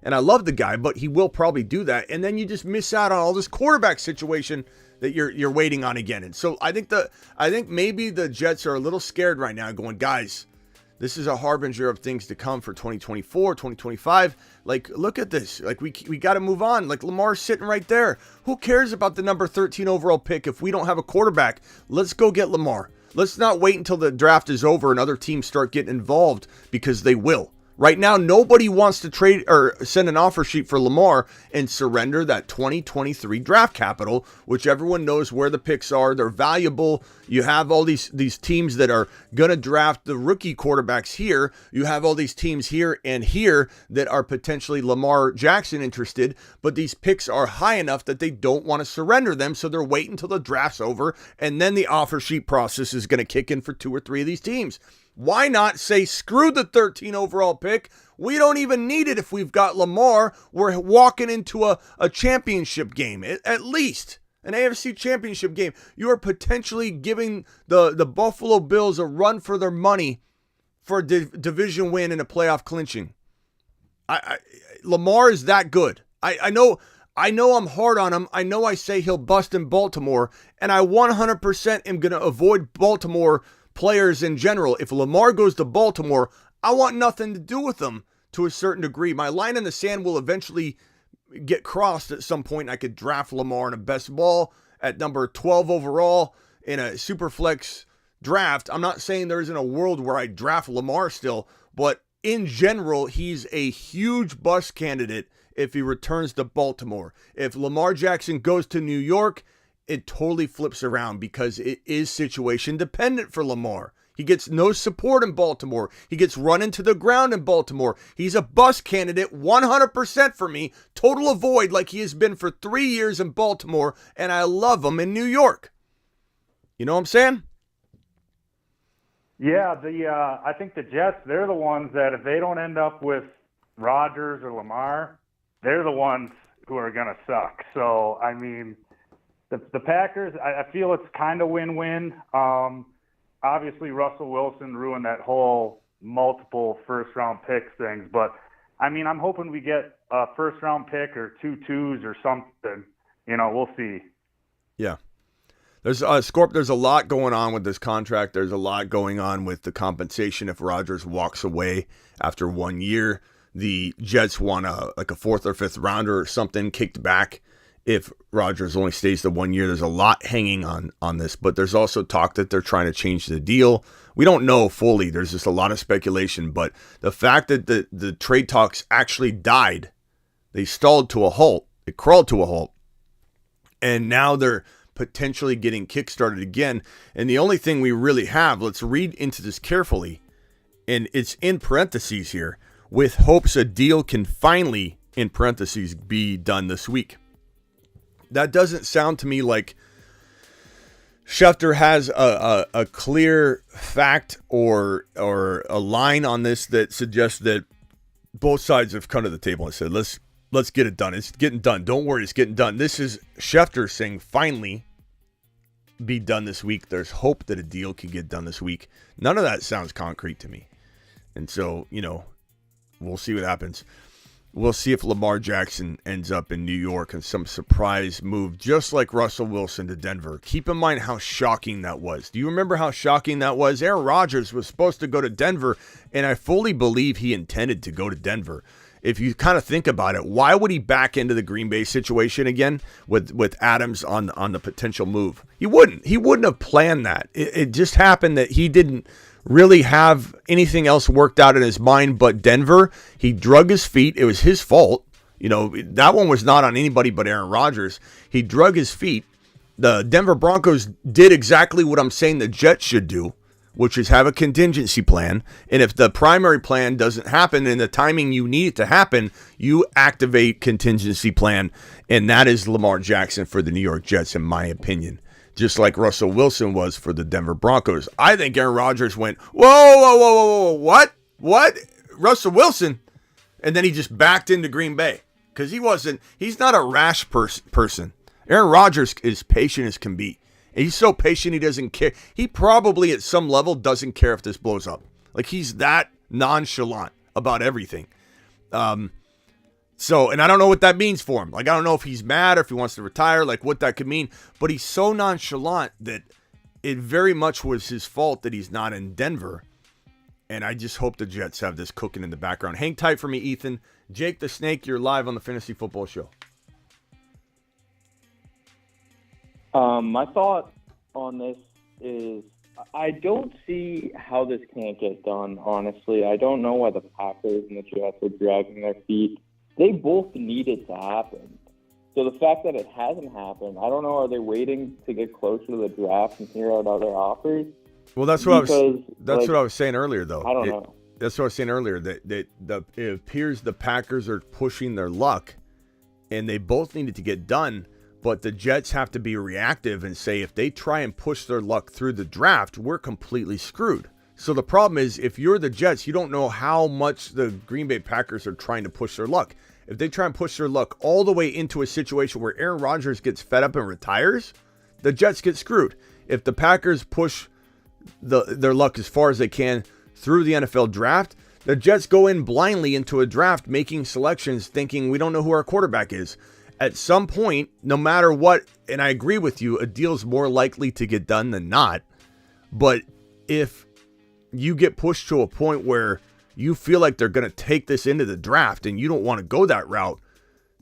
And I love the guy, but he will probably do that. And then you just miss out on all this quarterback situation that you're waiting on again. And so I think maybe the Jets are a little scared right now, going, guys, This is a harbinger of things to come for 2024, 2025. Like, look at this. Like, we got to move on. Like, Lamar's sitting right there. Who cares about the number 13 overall pick if we don't have a quarterback? Let's go get Lamar. Let's not wait until the draft is over and other teams start getting involved, because they will. Right now, nobody wants to trade or send an offer sheet for Lamar and surrender that 2023 draft capital, which everyone knows where the picks are. They're valuable. You have all these teams that are going to draft the rookie quarterbacks here. You have all these teams here and here that are potentially Lamar Jackson interested, but these picks are high enough that they don't want to surrender them, so they're waiting until the draft's over, and then the offer sheet process is going to kick in for 2 or 3 of these teams. Why not say, screw the 13 overall pick? We don't even need it if we've got Lamar. We're walking into a championship game, at least an AFC championship game. You are potentially giving the Buffalo Bills a run for their money for a division win and a playoff clinching. Lamar is that good. I know I'm hard on him. I know I say he'll bust in Baltimore, and I 100% am going to avoid Baltimore players in general. If Lamar goes to Baltimore, I want nothing to do with them to a certain degree. My line in the sand will eventually get crossed at some point. I could draft Lamar in a best ball at number 12 overall in a super flex draft. I'm not saying there isn't a world where I draft Lamar still, but in general, he's a huge bust candidate if he returns to Baltimore. If Lamar Jackson goes to New York, it totally flips around, because it is situation dependent for Lamar. He gets no support in Baltimore. He gets run into the ground in Baltimore. He's a bust candidate 100% for me. Total avoid, like he has been for 3 years in Baltimore, and I love him in New York. You know what I'm saying? Yeah, I think the Jets, they're the ones that if they don't end up with Rodgers or Lamar, they're the ones who are going to suck. So, I mean, the Packers, I feel it's kind of win-win. Obviously, Russell Wilson ruined that whole multiple first-round picks things. But, I mean, I'm hoping we get a first-round pick or 2 twos or something. You know, we'll see. Yeah. There's a lot going on with this contract. There's a lot going on with the compensation if Rodgers walks away after 1 year. The Jets want a 4th or 5th rounder or something kicked back if Rodgers only stays the 1 year. There's a lot hanging on this, but there's also talk that they're trying to change the deal. We don't know fully. There's just a lot of speculation, but the fact that the trade talks actually died, they stalled to a halt, it crawled to a halt, and now they're potentially getting kickstarted again. And the only thing we really have, let's read into this carefully, and it's in parentheses here, with hopes a deal can finally, in parentheses, be done this week. That doesn't sound to me like Schefter has a clear fact or a line on this that suggests that both sides have come to the table and said, let's get it done. It's getting done. Don't worry, it's getting done. This is Schefter saying finally be done this week. There's hope that a deal can get done this week. None of that sounds concrete to me. And so, we'll see what happens. We'll see if Lamar Jackson ends up in New York in some surprise move, just like Russell Wilson to Denver. Keep in mind how shocking that was. Do you remember how shocking that was? Aaron Rodgers was supposed to go to Denver, and I fully believe he intended to go to Denver. If you kind of think about it, why would he back into the Green Bay situation again with Adams on the potential move? He wouldn't. He wouldn't have planned that. It just happened that he didn't really have anything else worked out in his mind but Denver. He drug his feet. It was his fault. That one was not on anybody but Aaron Rodgers. He drug his feet. The Denver Broncos did exactly what I'm saying the Jets should do, which is have a contingency plan. And if the primary plan doesn't happen in the timing you need it to happen, you activate contingency plan. And that is Lamar Jackson for the New York Jets, in my opinion. Just like Russell Wilson was for the Denver Broncos. I think Aaron Rodgers went, whoa, what? Russell Wilson? And then he just backed into Green Bay. Because he's not a rash person. Aaron Rodgers is patient as can be. And he's so patient he doesn't care. He probably at some level doesn't care if this blows up. Like he's that nonchalant about everything. And I don't know what that means for him. Like, I don't know if he's mad or if he wants to retire, like what that could mean. But he's so nonchalant that it very much was his fault that he's not in Denver. And I just hope the Jets have this cooking in the background. Hang tight for me, Ethan. Jake the Snake, you're live on the Fantasy Football Show. My thought on this is I don't see how this can't get done, honestly. I don't know why the Packers and the Jets are dragging their feet. They both need it to happen. So the fact that it hasn't happened, I don't know, are they waiting to get closer to the draft and hear out other offers? Well, that's what I was saying earlier, though. I don't know. That's what I was saying earlier, that it appears the Packers are pushing their luck, and they both needed to get done, but the Jets have to be reactive and say if they try and push their luck through the draft, we're completely screwed. So the problem is, if you're the Jets, you don't know how much the Green Bay Packers are trying to push their luck. If they try and push their luck all the way into a situation where Aaron Rodgers gets fed up and retires, the Jets get screwed. If the Packers push their luck as far as they can through the NFL draft, the Jets go in blindly into a draft making selections thinking we don't know who our quarterback is. At some point, no matter what, and I agree with you, a deal's more likely to get done than not. But if you get pushed to a point where you feel like they're going to take this into the draft and you don't want to go that route,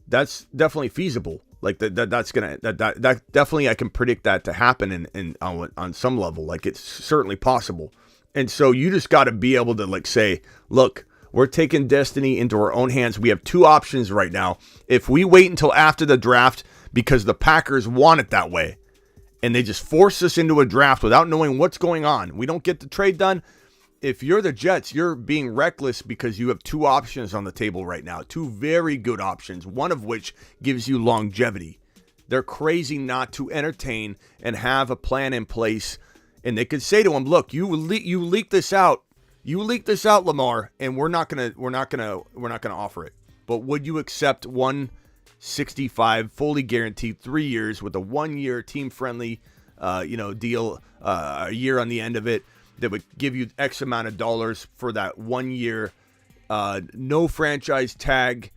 that's definitely feasible. Like that definitely, I can predict that to happen and on some level. Like it's certainly possible. And so you just got to be able to like say, look, we're taking destiny into our own hands. We have two options right now. If we wait until after the draft because the Packers want it that way, and they just force us into a draft without knowing what's going on, we don't get the trade done. If you're the Jets, you're being reckless because you have two options on the table right now. Two very good options, one of which gives you longevity. They're crazy not to entertain and have a plan in place. And they could say to him, look, you leak this out. You leaked this out, Lamar, and we're not gonna offer it. But would you accept 165 fully guaranteed 3 years with a 1 year team friendly deal, a year on the end of it that would give you X amount of dollars for that 1 year, no franchise tag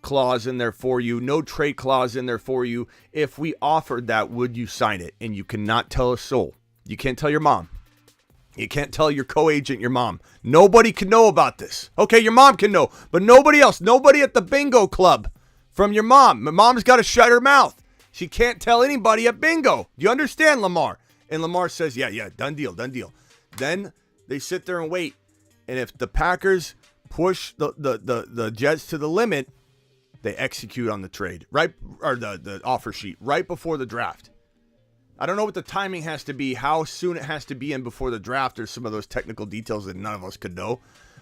clause in there for you, no trade clause in there for you? If we offered that, would you sign it? And you cannot tell a soul. You can't tell your mom. You can't tell your co-agent, your mom. Nobody can know about this. Okay, your mom can know, but nobody else. Nobody at the bingo club from your mom. My mom's got to shut her mouth. She can't tell anybody at bingo. Do you understand, Lamar? And Lamar says, yeah, done deal. Then they sit there and wait. And if the Packers push the Jets to the limit, they execute on the trade, right? Or the offer sheet right before the draft. I don't know what the timing has to be, how soon it has to be in before the draft. There's some of those technical details that none of us could know.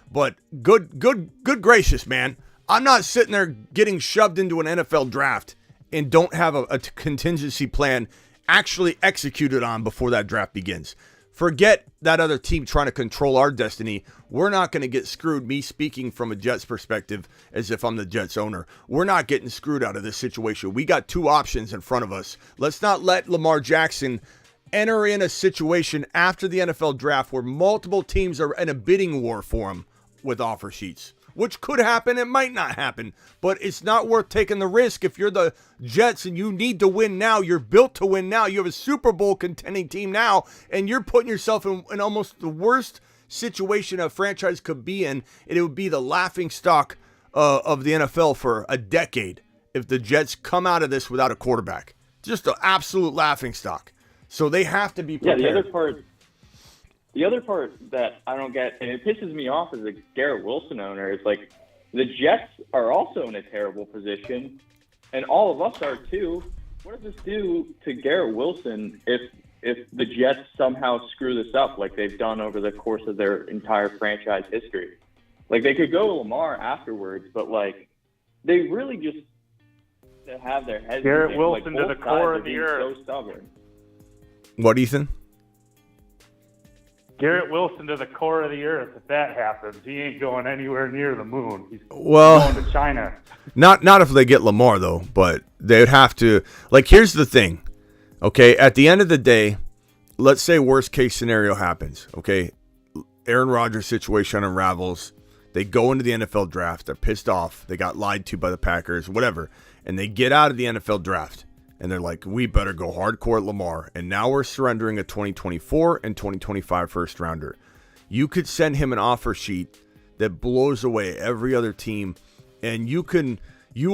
But good gracious, man. I'm not sitting there getting shoved into an NFL draft and don't have a contingency plan actually executed on before that draft begins. Forget that other team trying to control our destiny. We're not going to get screwed. Me speaking from a Jets perspective as if I'm the Jets owner. We're not getting screwed out of this situation. We got two options in front of us. Let's not let Lamar Jackson enter in a situation after the NFL draft where multiple teams are in a bidding war for him with offer sheets. Which could happen, it might not happen, but it's not worth taking the risk if you're the Jets and you need to win now. You're built to win now. You have a Super Bowl contending team now, and you're putting yourself in almost the worst situation a franchise could be in, and it would be the laughing stock of the NFL for a decade if the Jets come out of this without a quarterback. Just an absolute laughing stock. So they have to be prepared. Yeah, the other part that I don't get, and it pisses me off as a Garrett Wilson owner, is like the Jets are also in a terrible position, and all of us are too. What does this do to Garrett Wilson if the Jets somehow screw this up like they've done over the course of their entire franchise history? Like they could go Lamar afterwards, but like they really just have their heads. Garrett in Wilson like, to the core of the earth. So stubborn. What, Ethan? Garrett Wilson to the core of the earth. If that happens, he ain't going anywhere near the moon. He's going to China. Not if they get Lamar, though, but they'd have to. Like, here's the thing, okay? At the end of the day, let's say worst case scenario happens, okay? Aaron Rodgers' situation unravels. They go into the NFL draft. They're pissed off. They got lied to by the Packers, whatever. And they get out of the NFL draft. And they're like, we better go hardcore at Lamar. And now we're surrendering a 2024 and 2025 first rounder. you could send him an offer sheet that blows away every other team, and you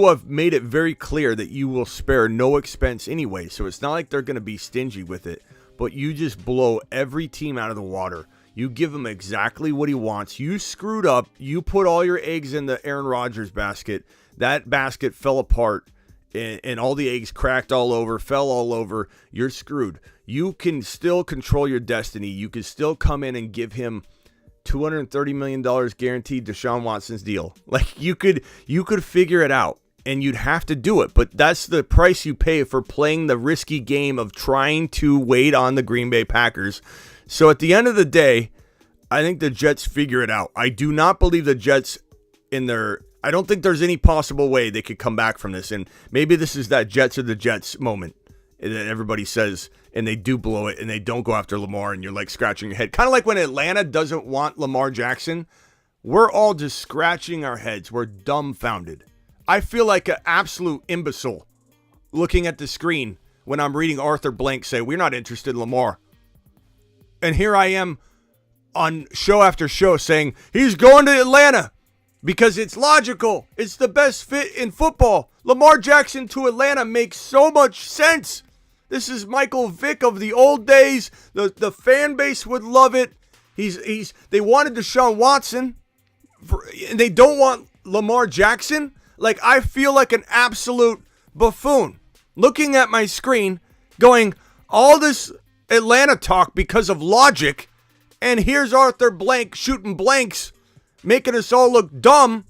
have made it very clear that you will spare no expense anyway, so it's not like they're going to be stingy with it, but you just blow every team out of the water. You give him exactly what he wants. You screwed up. You put all your eggs in the Aaron Rodgers basket. That basket fell apart, and all the eggs cracked all over, fell all over. You're screwed. You can still control your destiny. You can still come in and give him $230 million guaranteed Deshaun Watson's deal. Like, you could figure it out, and you'd have to do it. But that's the price you pay for playing the risky game of trying to wait on the Green Bay Packers. So at the end of the day, I think the Jets figure it out. I do not believe the Jets I don't think there's any possible way they could come back from this. And maybe this is that Jets are the Jets moment that everybody says, and they do blow it, and they don't go after Lamar, and you're like scratching your head. Kind of like when Atlanta doesn't want Lamar Jackson. We're all just scratching our heads. We're dumbfounded. I feel like an absolute imbecile looking at the screen when I'm reading Arthur Blank say, we're not interested in Lamar. And here I am on show after show saying, he's going to Atlanta because it's logical. It's the best fit in football. Lamar Jackson to Atlanta makes so much sense. This is Michael Vick of the old days. The fan base would love it. They wanted Deshaun Watson. And they don't want Lamar Jackson. Like, I feel like an absolute buffoon looking at my screen going, all this Atlanta talk because of logic, and here's Arthur Blank shooting blanks, making us all look dumb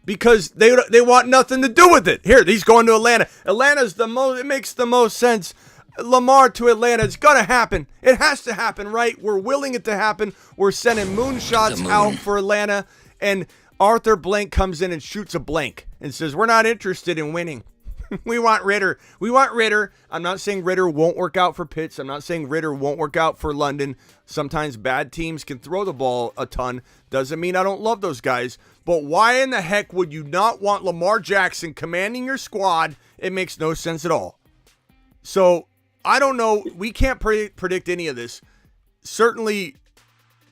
because they want nothing to do with it. Here, he's going to Atlanta. It makes the most sense. Lamar to Atlanta, it's going to happen. It has to happen, right? We're willing it to happen. We're sending moonshots out for Atlanta, and Arthur Blank comes in and shoots a blank and says, we're not interested in winning. We want Ritter. I'm not saying Ritter won't work out for Pitts. I'm not saying Ritter won't work out for London. Sometimes bad teams can throw the ball a ton. Doesn't mean I don't love those guys. But why in the heck would you not want Lamar Jackson commanding your squad? It makes no sense at all. So, I don't know. We can't predict any of this. Certainly,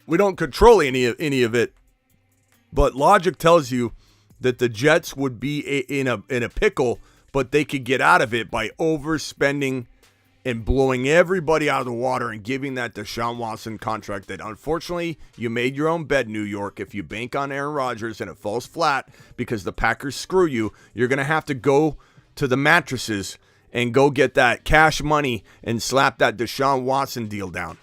we don't control any of it. But logic tells you that the Jets would be in a pickle, but they could get out of it by overspending and blowing everybody out of the water and giving that Deshaun Watson contract that, unfortunately, you made your own bed, New York. If you bank on Aaron Rodgers and it falls flat because the Packers screw you, you're going to have to go to the mattresses and go get that cash money and slap that Deshaun Watson deal down.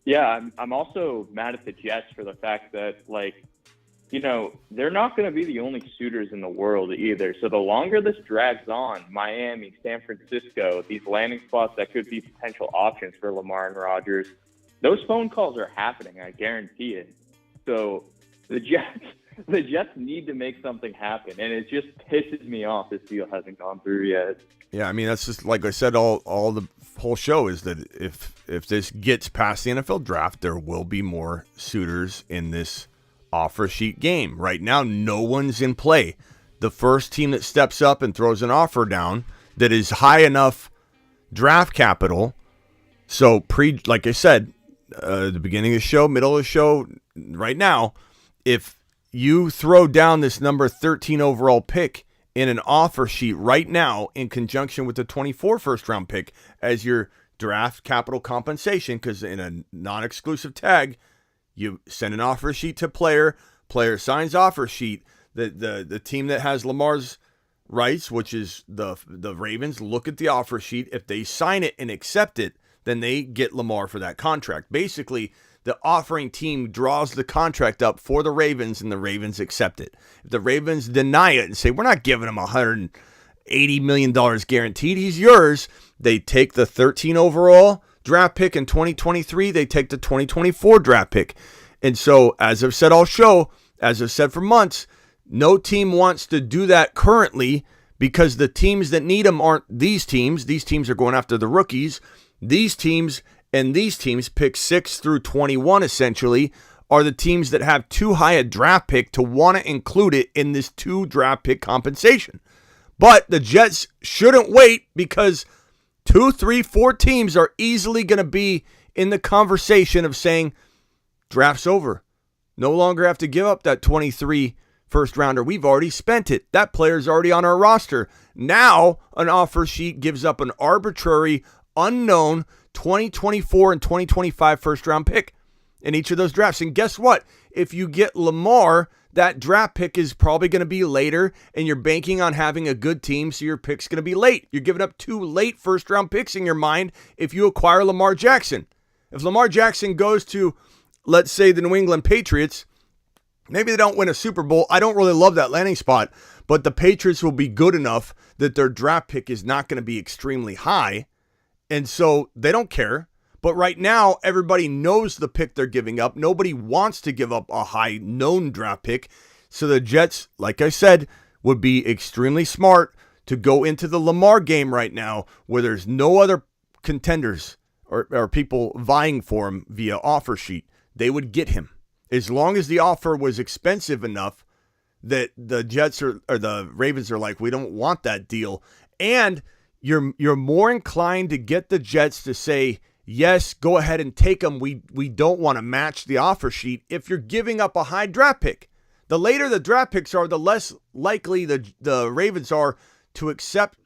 Yeah, I'm also mad at the Jets for the fact that, they're not going to be the only suitors in the world either. So the longer this drags on, Miami, San Francisco, these landing spots that could be potential options for Lamar and Rodgers, those phone calls are happening, I guarantee it. So the Jets need to make something happen, and it just pisses me off this deal hasn't gone through yet. Yeah, I mean, that's just, like I said, all the whole show is that if this gets past the NFL draft, there will be more suitors in this offer sheet game. Right now, no one's in play. The first team that steps up and throws an offer down that is high enough draft capital. So like I said, the beginning of the show, middle of the show, right now, if you throw down this number 13 overall pick in an offer sheet right now in conjunction with the 24 first round pick as your draft capital compensation, because in a non-exclusive tag, you send an offer sheet to player signs offer sheet. The team that has Lamar's rights, which is the Ravens, look at the offer sheet. If they sign it and accept it, then they get Lamar for that contract. Basically, the offering team draws the contract up for the Ravens, and the Ravens accept it. If the Ravens deny it and say, we're not giving him $180 million guaranteed, he's yours, they take the 13 overall draft pick in 2023, they take the 2024 draft pick. And so, as I've said all show, as I've said for months, no team wants to do that currently because the teams that need them aren't these teams. These teams are going after the rookies. These teams and these teams, pick 6 through 21 essentially, are the teams that have too high a draft pick to want to include it in this 2 draft pick compensation. But the Jets shouldn't wait because 2, 3, 4 teams are easily going to be in the conversation of saying, draft's over. No longer have to give up that 23 first rounder. We've already spent it. That player's already on our roster. Now an offer sheet gives up an arbitrary, unknown 2024 and 2025 first round pick in each of those drafts. And guess what? If you get Lamar, that draft pick is probably going to be later, and you're banking on having a good team, so your pick's going to be late. You're giving up 2 late first round picks in your mind if you acquire Lamar Jackson. If Lamar Jackson goes to, let's say, the New England Patriots, maybe they don't win a Super Bowl. I don't really love that landing spot, but the Patriots will be good enough that their draft pick is not going to be extremely high, and so they don't care. But right now, everybody knows the pick they're giving up. Nobody wants to give up a high known draft pick. So the Jets, like I said, would be extremely smart to go into the Lamar game right now where there's no other contenders or people vying for him via offer sheet. They would get him. As long as the offer was expensive enough that the Jets or the Ravens are like, we don't want that deal. And you're more inclined to get the Jets to say, yes, go ahead and take them. We don't want to match the offer sheet if you're giving up a high draft pick. The later the draft picks are, the less likely the Ravens are to accept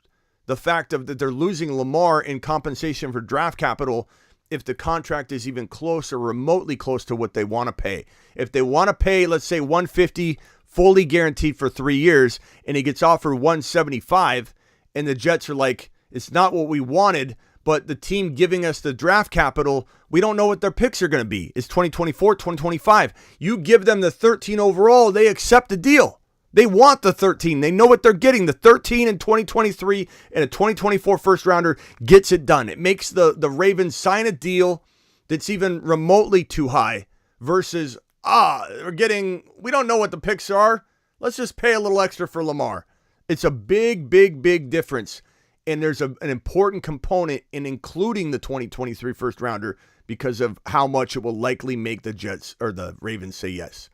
the fact that they're losing Lamar in compensation for draft capital if the contract is even close or remotely close to what they want to pay. If they want to pay, let's say, $150 fully guaranteed for 3 years, and he gets offered $175, and the Jets are like, it's not what we wanted, but the team giving us the draft capital, we don't know what their picks are going to be. It's 2024, 2025. You give them the 13 overall, they accept the deal. They want the 13. They know what they're getting. The 13 in 2023 and a 2024 first rounder gets it done. It makes the Ravens sign a deal that's even remotely too high versus, we don't know what the picks are. Let's just pay a little extra for Lamar. It's a big, big, big difference. And there's an important component in including the 2023 first rounder because of how much it will likely make the Jets or the Ravens say yes.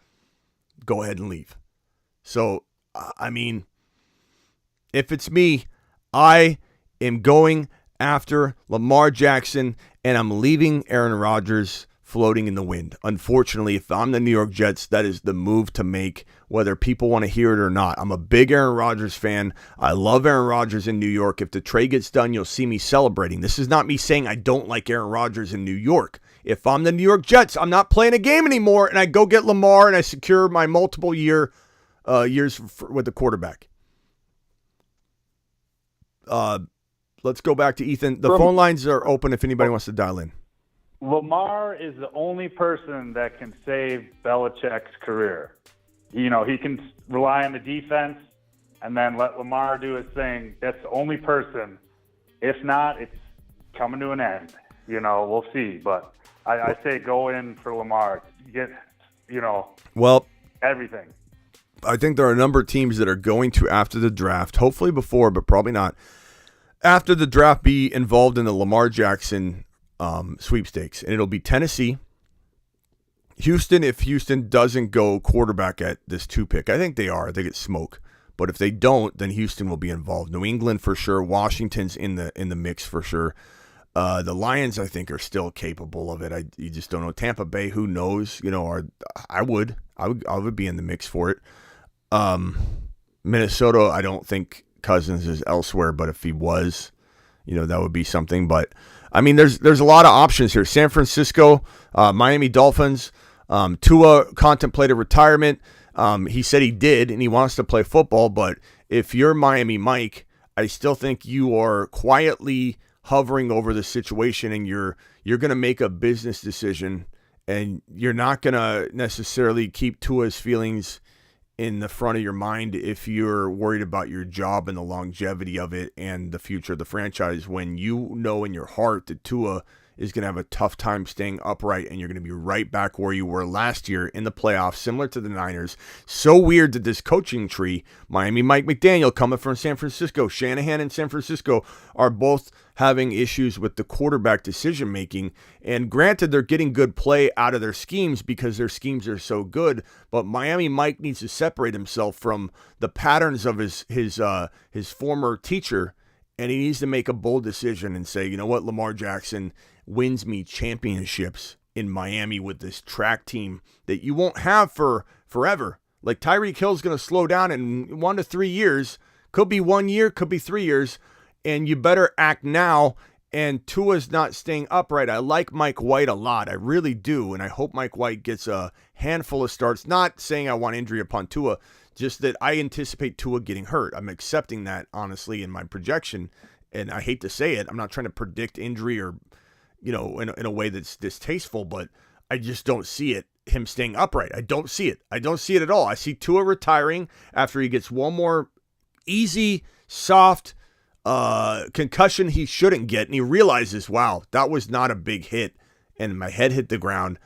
Go ahead and leave. So, I mean, if it's me, I am going after Lamar Jackson and I'm leaving Aaron Rodgers floating in the wind. Unfortunately, if I'm the New York Jets, that is the move to make, whether people want to hear it or not. I'm a big Aaron Rodgers fan. I love Aaron Rodgers in New York. If the trade gets done, you'll see me celebrating. This is not me saying I don't like Aaron Rodgers in New York. If I'm the New York Jets, I'm not playing a game anymore, and I go get Lamar and I secure my multiple years with the quarterback. Let's go back to Ethan. The phone lines are open if anybody wants to dial in. Lamar is the only person that can save Belichick's career. You know, he can rely on the defense and then let Lamar do his thing. That's the only person. If not, it's coming to an end. You know, we'll see. But I say go in for Lamar. Get, everything. I think there are a number of teams that are going to, after the draft, hopefully before, but probably not, after the draft, be involved in the Lamar Jackson sweepstakes. And it'll be Tennessee, Houston, if Houston doesn't go quarterback at this 2 pick. I think they are. They get smoke. But if they don't, then Houston will be involved. New England for sure. Washington's in the mix for sure. The Lions, I think, are still capable of it. You just don't know. Tampa Bay, who knows? I would be in the mix for it. Minnesota, I don't think Cousins is elsewhere, but if he was, that would be something. But I mean, there's a lot of options here. San Francisco, Miami Dolphins. Tua contemplated retirement. He said he did, and he wants to play football. But if you're Miami Mike, I still think you are quietly hovering over the situation, and you're going to make a business decision, and you're not going to necessarily keep Tua's feelings in the front of your mind if you're worried about your job and the longevity of it and the future of the franchise, when you know in your heart that Tua is going to have a tough time staying upright, and you're going to be right back where you were last year in the playoffs, similar to the Niners. So weird that this coaching tree, Miami Mike McDaniel coming from San Francisco, Shanahan in San Francisco, are both having issues with the quarterback decision-making. And granted, they're getting good play out of their schemes because their schemes are so good, but Miami Mike needs to separate himself from the patterns of his former teacher, and he needs to make a bold decision and say, you know what, Lamar Jackson, wins me championships in Miami with this track team that you won't have for forever. Like Tyreek Hill's going to slow down in 1 to 3 years. Could be 1 year, could be 3 years. And you better act now. And Tua's not staying upright. I like Mike White a lot. I really do. And I hope Mike White gets a handful of starts. Not saying I want injury upon Tua, just that I anticipate Tua getting hurt. I'm accepting that, honestly, in my projection. And I hate to say it. I'm not trying to predict injury or, in a way that's distasteful, but I just don't see it. Him staying upright. I don't see it. I don't see it at all. I see Tua retiring after he gets one more easy, soft concussion he shouldn't get, and he realizes, wow, that was not a big hit, and my head hit the ground.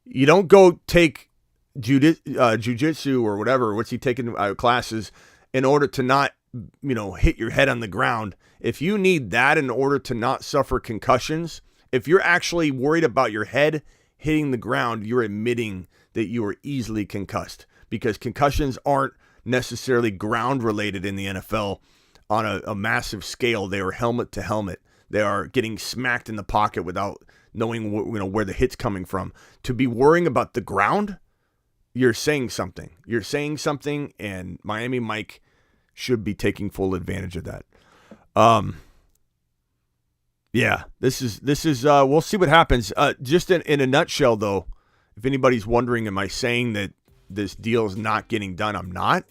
You don't go take jiu-jitsu or whatever, what's he taking classes, in order to not, hit your head on the ground. If you need that in order to not suffer concussions, if you're actually worried about your head hitting the ground, you're admitting that you are easily concussed, because concussions aren't necessarily ground related in the NFL on a massive scale. They are helmet to helmet. They are getting smacked in the pocket without knowing where the hit's coming from. To be worrying about the ground, you're saying something. You're saying something, and Miami Mike should be taking full advantage of that. Yeah, this is we'll see what happens. Just in a nutshell, though, if anybody's wondering, am I saying that this deal is not getting done? I'm not.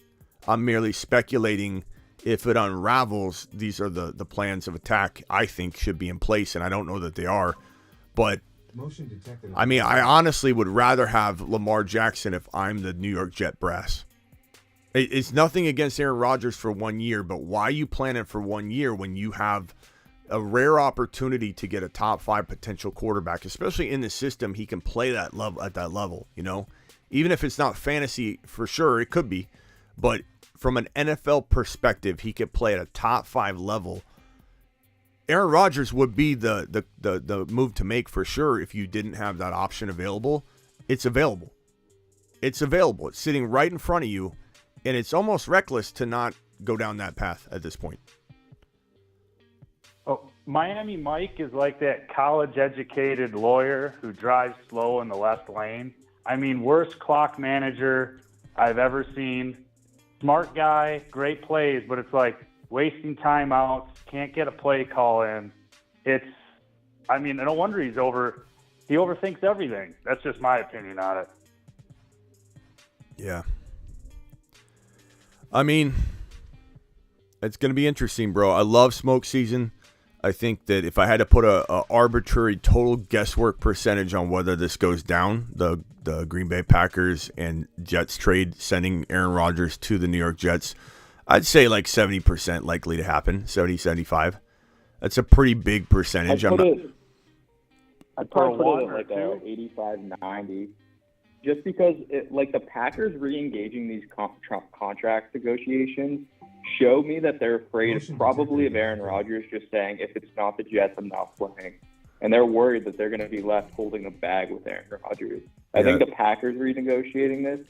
I'm merely speculating. If it unravels, these are the plans of attack I think should be in place, and I don't know that they are. But, I mean, I honestly would rather have Lamar Jackson if I'm the New York Jet brass. It's nothing against Aaron Rodgers for 1 year, but why you plan it for 1 year when you have a rare opportunity to get a top 5 potential quarterback, especially in the system? He can play that level at that level, even if it's not fantasy for sure, it could be, but from an NFL perspective, he could play at a top 5 level. Aaron Rodgers would be the move to make for sure if you didn't have that option available. It's available. It's available. It's sitting right in front of you, and it's almost reckless to not go down that path at this point. Oh, Miami Mike is like that college-educated lawyer who drives slow in the left lane. I mean, worst clock manager I've ever seen. Smart guy, great plays, but it's like wasting timeouts, can't get a play call in. No wonder he overthinks everything. That's just my opinion on it. Yeah. I mean, it's going to be interesting, bro. I love smoke season. I think that if I had to put a arbitrary total guesswork percentage on whether this goes down, the Green Bay Packers and Jets trade sending Aaron Rodgers to the New York Jets, I'd say like 70% likely to happen, 70, 75. That's a pretty big percentage. I'd probably put it at like a 85, 90. Just because the Packers re-engaging these contract negotiations show me that they're afraid of Aaron Rodgers just saying, if it's not the Jets, I'm not playing. And they're worried that they're going to be left holding the bag with Aaron Rodgers. I think the Packers renegotiating this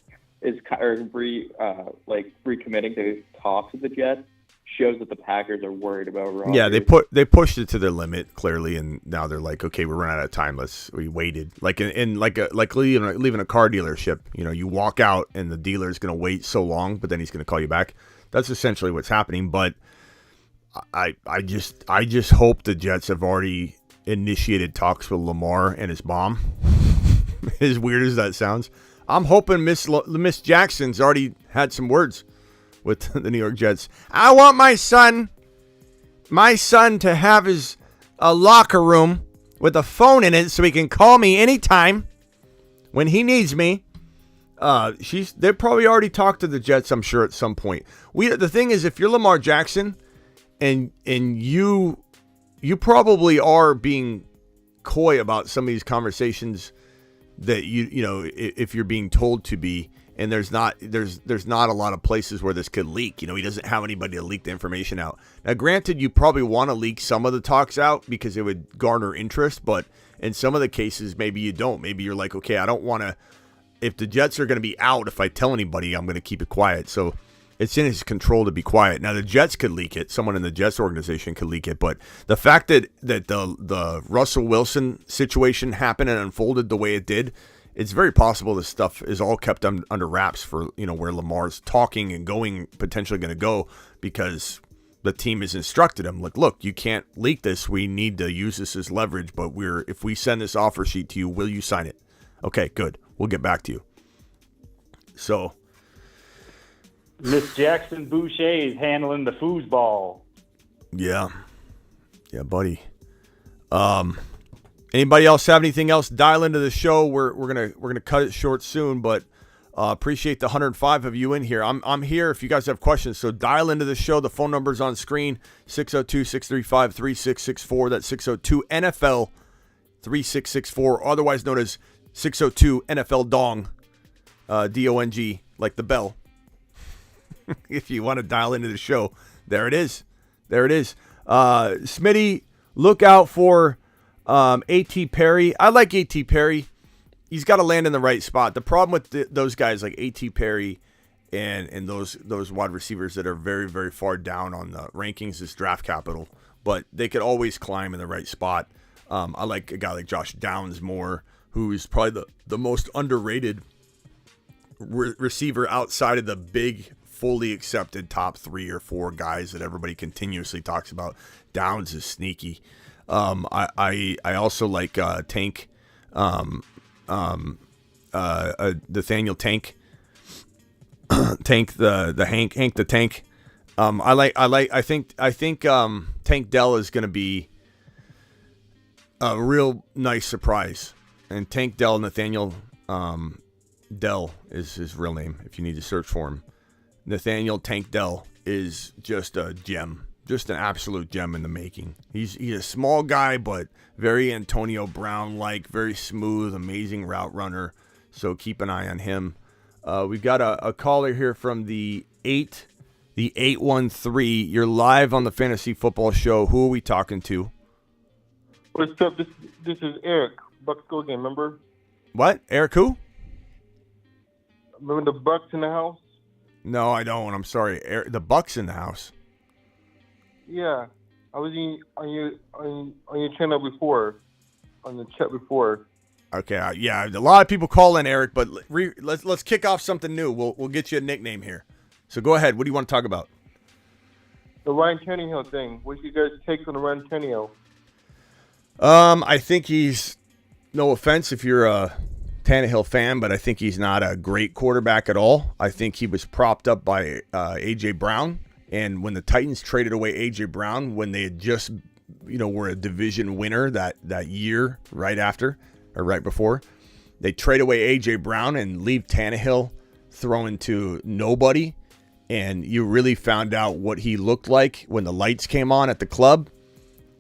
recommitting to talks with the Jets shows that the Packers are worried about Rodgers. Yeah, they pushed it to their limit clearly, and now they're like, okay, we're running out of time. We waited like leaving a car dealership. You walk out and the dealer's going to wait so long, but then he's going to call you back. That's essentially what's happening. But I just hope the Jets have already initiated talks with Lamar and his mom. As weird as that sounds, I'm hoping Miss Jackson's already had some words with the New York Jets. I want my son to have his locker room with a phone in it so he can call me anytime when he needs me. They probably already talked to the Jets, I'm sure, at some point. The thing is, if you're Lamar Jackson and you probably are being coy about some of these conversations that if you're being told to be, and there's not a lot of places where this could leak. He doesn't have anybody to leak the information out. Now, granted, you probably want to leak some of the talks out because it would garner interest, but in some of the cases, maybe you don't. Maybe you're like, okay, I don't want to. If the Jets are going to be out, if I tell anybody, I'm going to keep it quiet. So it's in his control to be quiet. Now the Jets could leak it. Someone in the Jets organization could leak it. But the fact that the Russell Wilson situation happened and unfolded the way it did, it's very possible this stuff is all kept under wraps for, where Lamar's talking and potentially going to go, because the team has instructed him, like, look, you can't leak this. We need to use this as leverage, but if we send this offer sheet to you, will you sign it? Okay, good. We'll get back to you. So, Miss Jackson Boucher is handling the foosball. yeah, buddy. Anybody else have anything else? Dial into the show. We're gonna cut it short soon, but appreciate the 105 of you in here. I'm here if you guys have questions. So dial into the show. The phone number's on screen: 602-635-3664. That's 602 NFL 3664, otherwise known as 602 NFL Dong, DONG, like the bell. If you want to dial into the show, there it is. Smitty, look out for A.T. Perry. I like A.T. Perry. He's got to land in the right spot. The problem with those guys like A.T. Perry and those wide receivers that are very, very far down on the rankings is draft capital, but they could always climb in the right spot. I like a guy like Josh Downs more, who is probably the most underrated receiver outside of the big, fully accepted top 3 or 4 guys that everybody continuously talks about. Downs is sneaky. I also like Tank, Nathaniel Tank, Tank the Hank the Tank. I think Tank Dell is going to be a real nice surprise. And Tank Dell, Nathaniel Dell is his real name if you need to search for him. Nathaniel Tank Dell is just a gem, just an absolute gem in the making. He's a small guy, but very Antonio Brown-like, very smooth, amazing route runner. So keep an eye on him. We've got a caller here from the 813. You're live on the Fantasy Football Show. Who are we talking to? What's up? This is Eric. Bucks go again, remember? What? Eric who? Remember the Bucks in the house? No, I don't. I'm sorry. The Bucks in the house. Yeah, I was on your channel before, on the chat before. Okay, yeah, a lot of people call in, Eric, but let's kick off something new. We'll get you a nickname here. So go ahead. What do you want to talk about? The Ryan Tannehill thing. What do you guys take on the Ryan Tannehill? I think he's, no offense if you're a Tannehill fan, but I think he's not a great quarterback at all. I think he was propped up by A.J. Brown. And when the Titans traded away A.J. Brown, when they had just, were a division winner that year right after or right before, they trade away A.J. Brown and leave Tannehill throwing to nobody. And you really found out what he looked like when the lights came on at the club.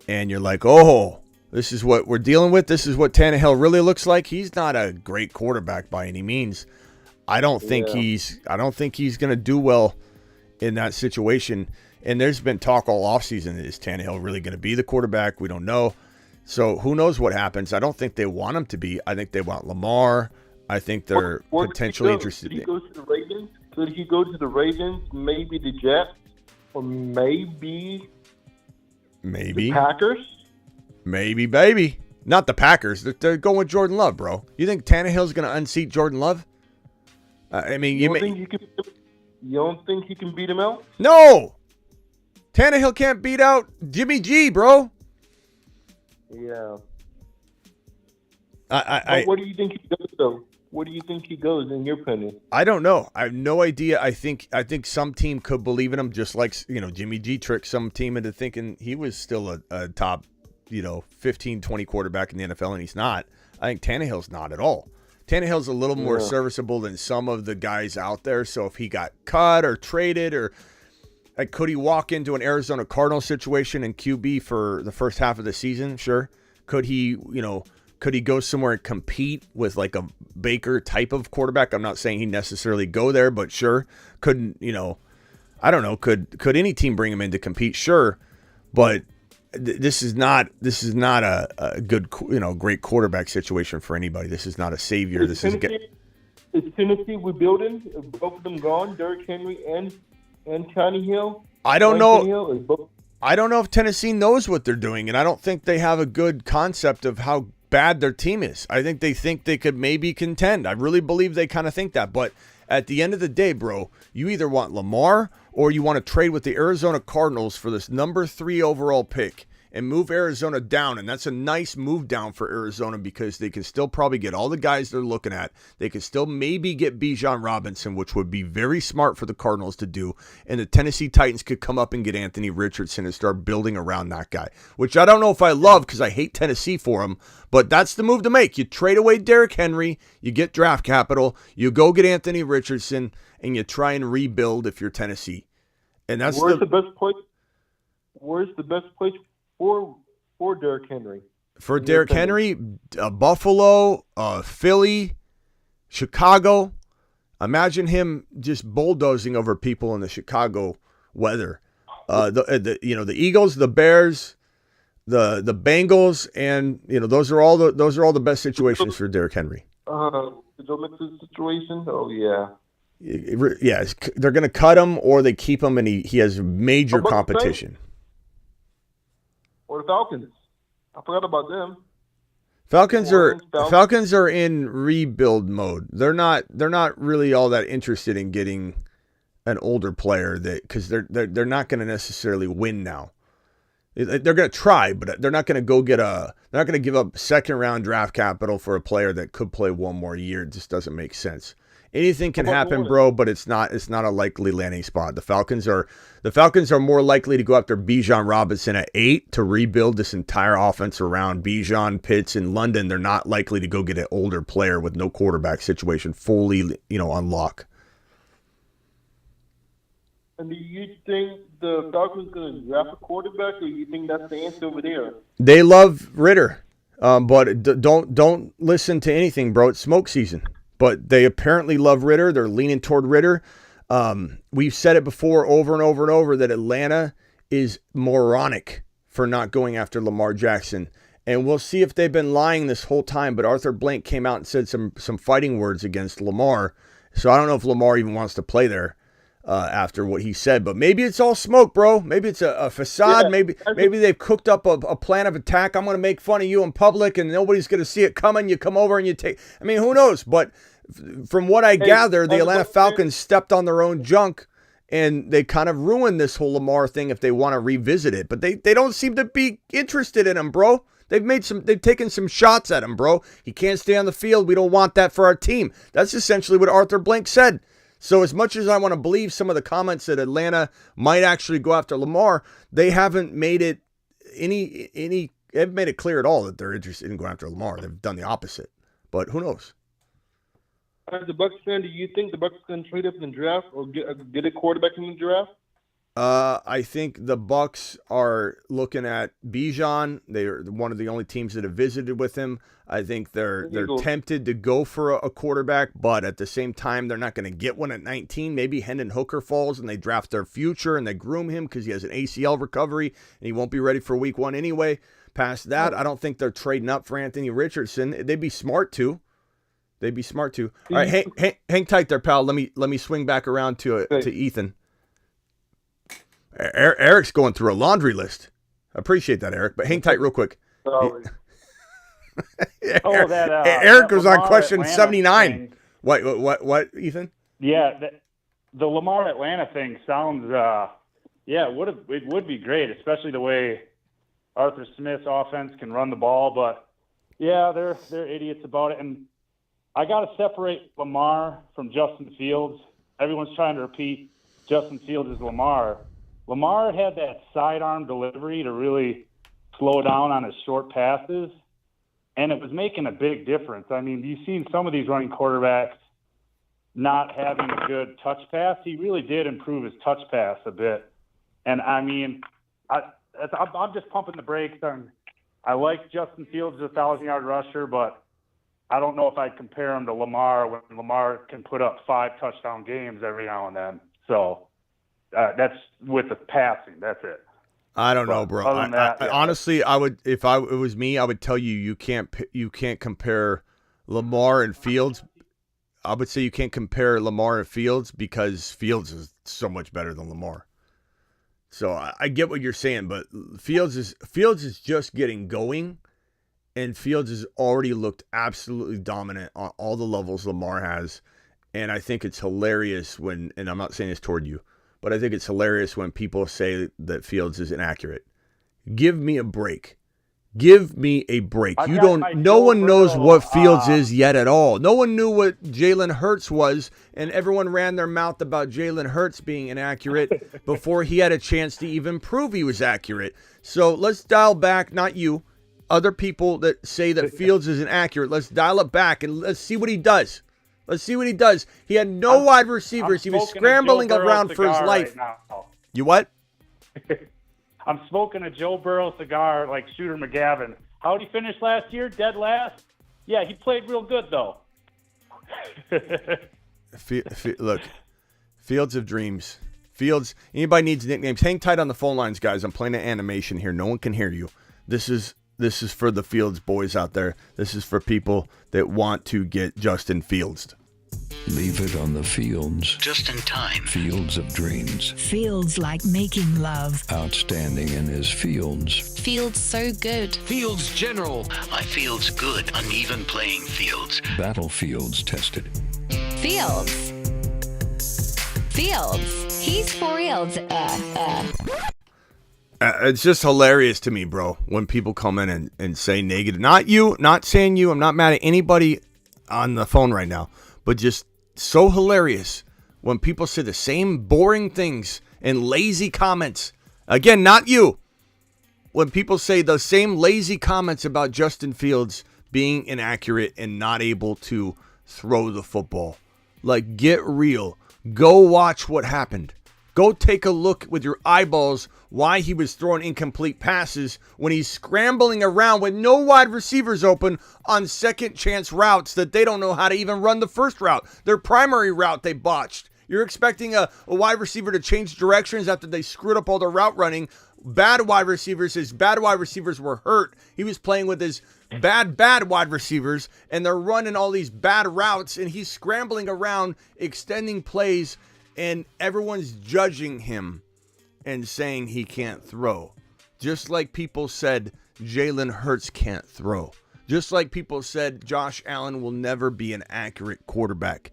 And you're like, oh, this is what we're dealing with. This is what Tannehill really looks like. He's not a great quarterback by any means. I don't think he's going to do well in that situation. And there's been talk all offseason, is Tannehill really going to be the quarterback? We don't know. So who knows what happens? I don't think they want him to be. I think they want Lamar. I think they're potentially interested. Did he go to the Ravens? Could he go to the Ravens? Maybe the Jets? Or maybe the Packers? Maybe, baby. Not the Packers. They're going with Jordan Love, bro. You think Tannehill's going to unseat Jordan Love? You don't think he can beat him out? No. Tannehill can't beat out Jimmy G, bro. Yeah. What do you think he does, though? Where do you think he goes, in your opinion? I don't know. I have no idea. I think some team could believe in him, just like Jimmy G tricked some team into thinking he was still a top 15, 20 quarterback in the NFL, and he's not. I think Tannehill's not at all. Tannehill's a little more serviceable than some of the guys out there. So if he got cut or traded, or could he walk into an Arizona Cardinals situation in QB for the first half of the season? Sure. Could he, could he go somewhere and compete with like a Baker type of quarterback? I'm not saying he necessarily go there, but sure. Couldn't, I don't know. Could any team bring him in to compete? Sure. But this is not a good, great quarterback situation for anybody. This is not a savior. Is Tennessee rebuilding? Both of them gone, Derrick Henry and and Tannehill. I don't Ryan know. Tannehill is both. I don't know if Tennessee knows what they're doing, and I don't think they have a good concept of how bad their team is. I think they could maybe contend. I really believe they kind of think that. But at the end of the day, bro, you either want Lamar or you want to trade with the Arizona Cardinals for this number 3 overall pick and move Arizona down. And that's a nice move down for Arizona because they can still probably get all the guys they're looking at. They can still maybe get Bijan Robinson, which would be very smart for the Cardinals to do. And the Tennessee Titans could come up and get Anthony Richardson and start building around that guy, which I don't know if I love because I hate Tennessee for him. But that's the move to make. You trade away Derrick Henry, you get draft capital, you go get Anthony Richardson, and you try and rebuild if you're Tennessee. And that's Where's the best place? Where's the best place for Derrick Henry? For Derrick Henry, Buffalo, Philly, Chicago. Imagine him just bulldozing over people in the Chicago weather. The Eagles, the Bears, the Bengals, and those are all the best situations for Derrick Henry. The Joe Mixon situation. Oh yeah. Yeah, they're going to cut him or they keep him, and he has major competition. Or the Falcons. I forgot about them. Falcons are in rebuild mode. They're not really all that interested in getting an older player because they're not going to necessarily win now. They're going to try, but they're not going to they're not going to give up second round draft capital for a player that could play one more year. It just doesn't make sense. Anything can happen, bro, but it's not a likely landing spot. The Falcons are more likely to go after Bijan Robinson at 8 to rebuild this entire offense around Bijan, Pitts, and London. They're not likely to go get an older player with no quarterback situation fully, on lock. And do you think the Falcons going to draft a quarterback, or do you think that's the answer over there? They love Ritter, but don't listen to anything, bro. It's smoke season. But they apparently love Ritter. They're leaning toward Ritter. We've said it before over and over and over that Atlanta is moronic for not going after Lamar Jackson. And we'll see if they've been lying this whole time. But Arthur Blank came out and said some fighting words against Lamar. So I don't know if Lamar even wants to play there after what he said. But maybe it's all smoke, bro. Maybe it's a facade. Yeah, maybe they've cooked up a plan of attack. I'm going to make fun of you in public and nobody's going to see it coming. You come over and you take... I mean, who knows? But from what I gather, the Atlanta Falcons stepped on their own junk and they kind of ruined this whole Lamar thing if they want to revisit it. But they don't seem to be interested in him, bro. They've taken some shots at him, bro. He can't stay on the field. We don't want that for our team. That's essentially what Arthur Blank said. So as much as I want to believe some of the comments that Atlanta might actually go after Lamar, they haven't made it they haven't made it clear at all that they're interested in going after Lamar. They've done the opposite. But who knows? As a Bucs fan, do you think the Bucs can trade up in the draft or get a quarterback in the draft? I think the Bucs are looking at Bijan. They're one of the only teams that have visited with him. I think they're tempted to go for a quarterback, but at the same time, they're not going to get one at 19. Maybe Hendon Hooker falls and they draft their future and they groom him because he has an ACL recovery and he won't be ready for week 1 anyway. Past that, I don't think they're trading up for Anthony Richardson. They'd be smart to. All right, hang tight there, pal. Let me swing back around to Ethan. Eric's going through a laundry list. I appreciate that, Eric, but hang tight real quick. Eric was on question Atlanta 79. Thing. What, Ethan? Yeah, the Lamar Atlanta thing sounds, it would be great, especially the way Arthur Smith's offense can run the ball. But yeah, they're idiots about it. And I got to separate Lamar from Justin Fields. Everyone's trying to repeat Justin Fields is Lamar. Lamar had that sidearm delivery to really slow down on his short passes, and it was making a big difference. I mean, you've seen some of these running quarterbacks not having a good touch pass. He really did improve his touch pass a bit. And, I mean, I'm just pumping the brakes on. I like Justin Fields as a 1,000-yard rusher, but I don't know if I'd compare him to Lamar when Lamar can put up 5 touchdown games every now and then. So that's with the passing. That's it. I don't know, bro. Honestly, I would, if it was me, I would tell you can't compare Lamar and Fields. I would say you can't compare Lamar and Fields because Fields is so much better than Lamar. So I get what you're saying, but Fields is just getting going, and Fields has already looked absolutely dominant on all the levels Lamar has. And I think it's hilarious when, and I'm not saying this toward you, but I think it's hilarious when people say that Fields is inaccurate. Give me a break. Give me a break. No one knows what Fields is yet at all. No one knew what Jalen Hurts was, and everyone ran their mouth about Jalen Hurts being inaccurate before he had a chance to even prove he was accurate. So let's dial back, not you, other people that say that Fields is inaccurate. Let's dial it back and let's see what he does. Let's see what he does. He had no wide receivers. He was scrambling around for his life. Right now. You what? I'm smoking a Joe Burrow cigar like Shooter McGavin. How'd he finish last year? Dead last? Yeah, he played real good, though. Look, Fields of Dreams. Fields, anybody needs nicknames, hang tight on the phone lines, guys. I'm playing an animation here. No one can hear you. This is for the Fields boys out there. This is for people that want to get Justin Fields. Leave it on the fields. Just in time. Fields of dreams. Feels like making love. Outstanding in his fields. Feels so good. Fields General. I feels good. Uneven playing fields. Battlefields tested. Fields. He's for reals. It's just hilarious to me, bro, when people come in and say negative. Not you, not saying you. I'm not mad at anybody on the phone right now. But just so hilarious when people say the same boring things and lazy comments. Again, not you. When people say the same lazy comments about Justin Fields being inaccurate and not able to throw the football. Like, get real. Go watch what happened. Go take a look with your eyeballs why he was throwing incomplete passes when he's scrambling around with no wide receivers open on second chance routes that they don't know how to even run the first route. Their primary route they botched. You're expecting a wide receiver to change directions after they screwed up all their route running. His bad wide receivers were hurt. He was playing with his bad wide receivers, and they're running all these bad routes, and he's scrambling around, extending plays, and everyone's judging him and saying he can't throw. Just like people said Jalen Hurts can't throw. Just like people said Josh Allen will never be an accurate quarterback.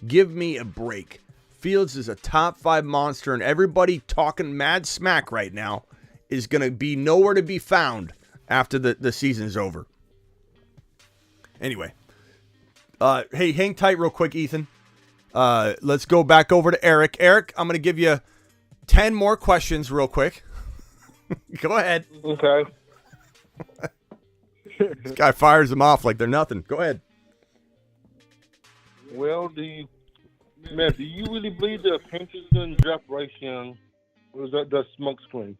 Give me a break. Fields is a top 5 monster, and everybody talking mad smack right now is going to be nowhere to be found after the season's over. Anyway. Hey, hang tight real quick, Ethan. Let's go back over to Eric. Eric, I'm going to give you 10 more questions real quick. Go ahead. Okay. This guy fires them off like they're nothing. Go ahead. Well, do you really believe the Panthers going to draft Bryce Young, or is that smoke screen?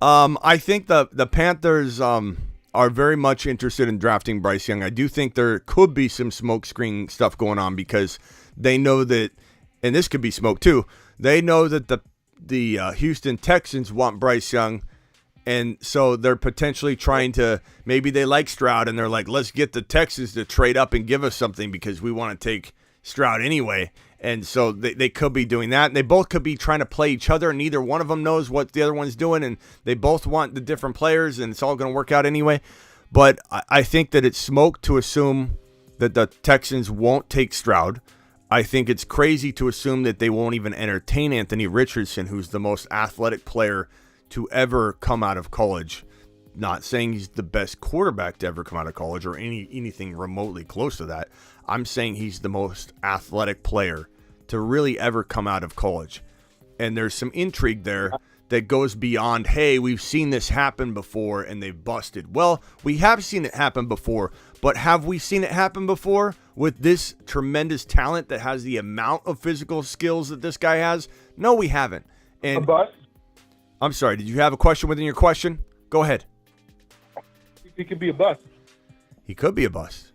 I think the Panthers are very much interested in drafting Bryce Young. I do think there could be some smoke screen stuff going on because they know that, and this could be smoke too, they know that the Houston Texans want Bryce Young, and so they're potentially trying to, maybe they like Stroud, and they're like, let's get the Texans to trade up and give us something because we want to take Stroud anyway. And so they could be doing that, and they both could be trying to play each other, and neither one of them knows what the other one's doing, and they both want the different players, and it's all going to work out anyway. But I think that it's smoke to assume that the Texans won't take Stroud. I think it's crazy to assume that they won't even entertain Anthony Richardson, who's the most athletic player to ever come out of college. Not saying he's the best quarterback to ever come out of college or anything remotely close to that. I'm saying he's the most athletic player to really ever come out of college. And there's some intrigue there that goes beyond, hey, we've seen this happen before and they've busted. Well, we have seen it happen before, but have we seen it happen before with this tremendous talent that has the amount of physical skills that this guy has? No, we haven't. And A bust? I'm sorry, did you have a question within your question? Go ahead. He could be a bust. He could be a bust.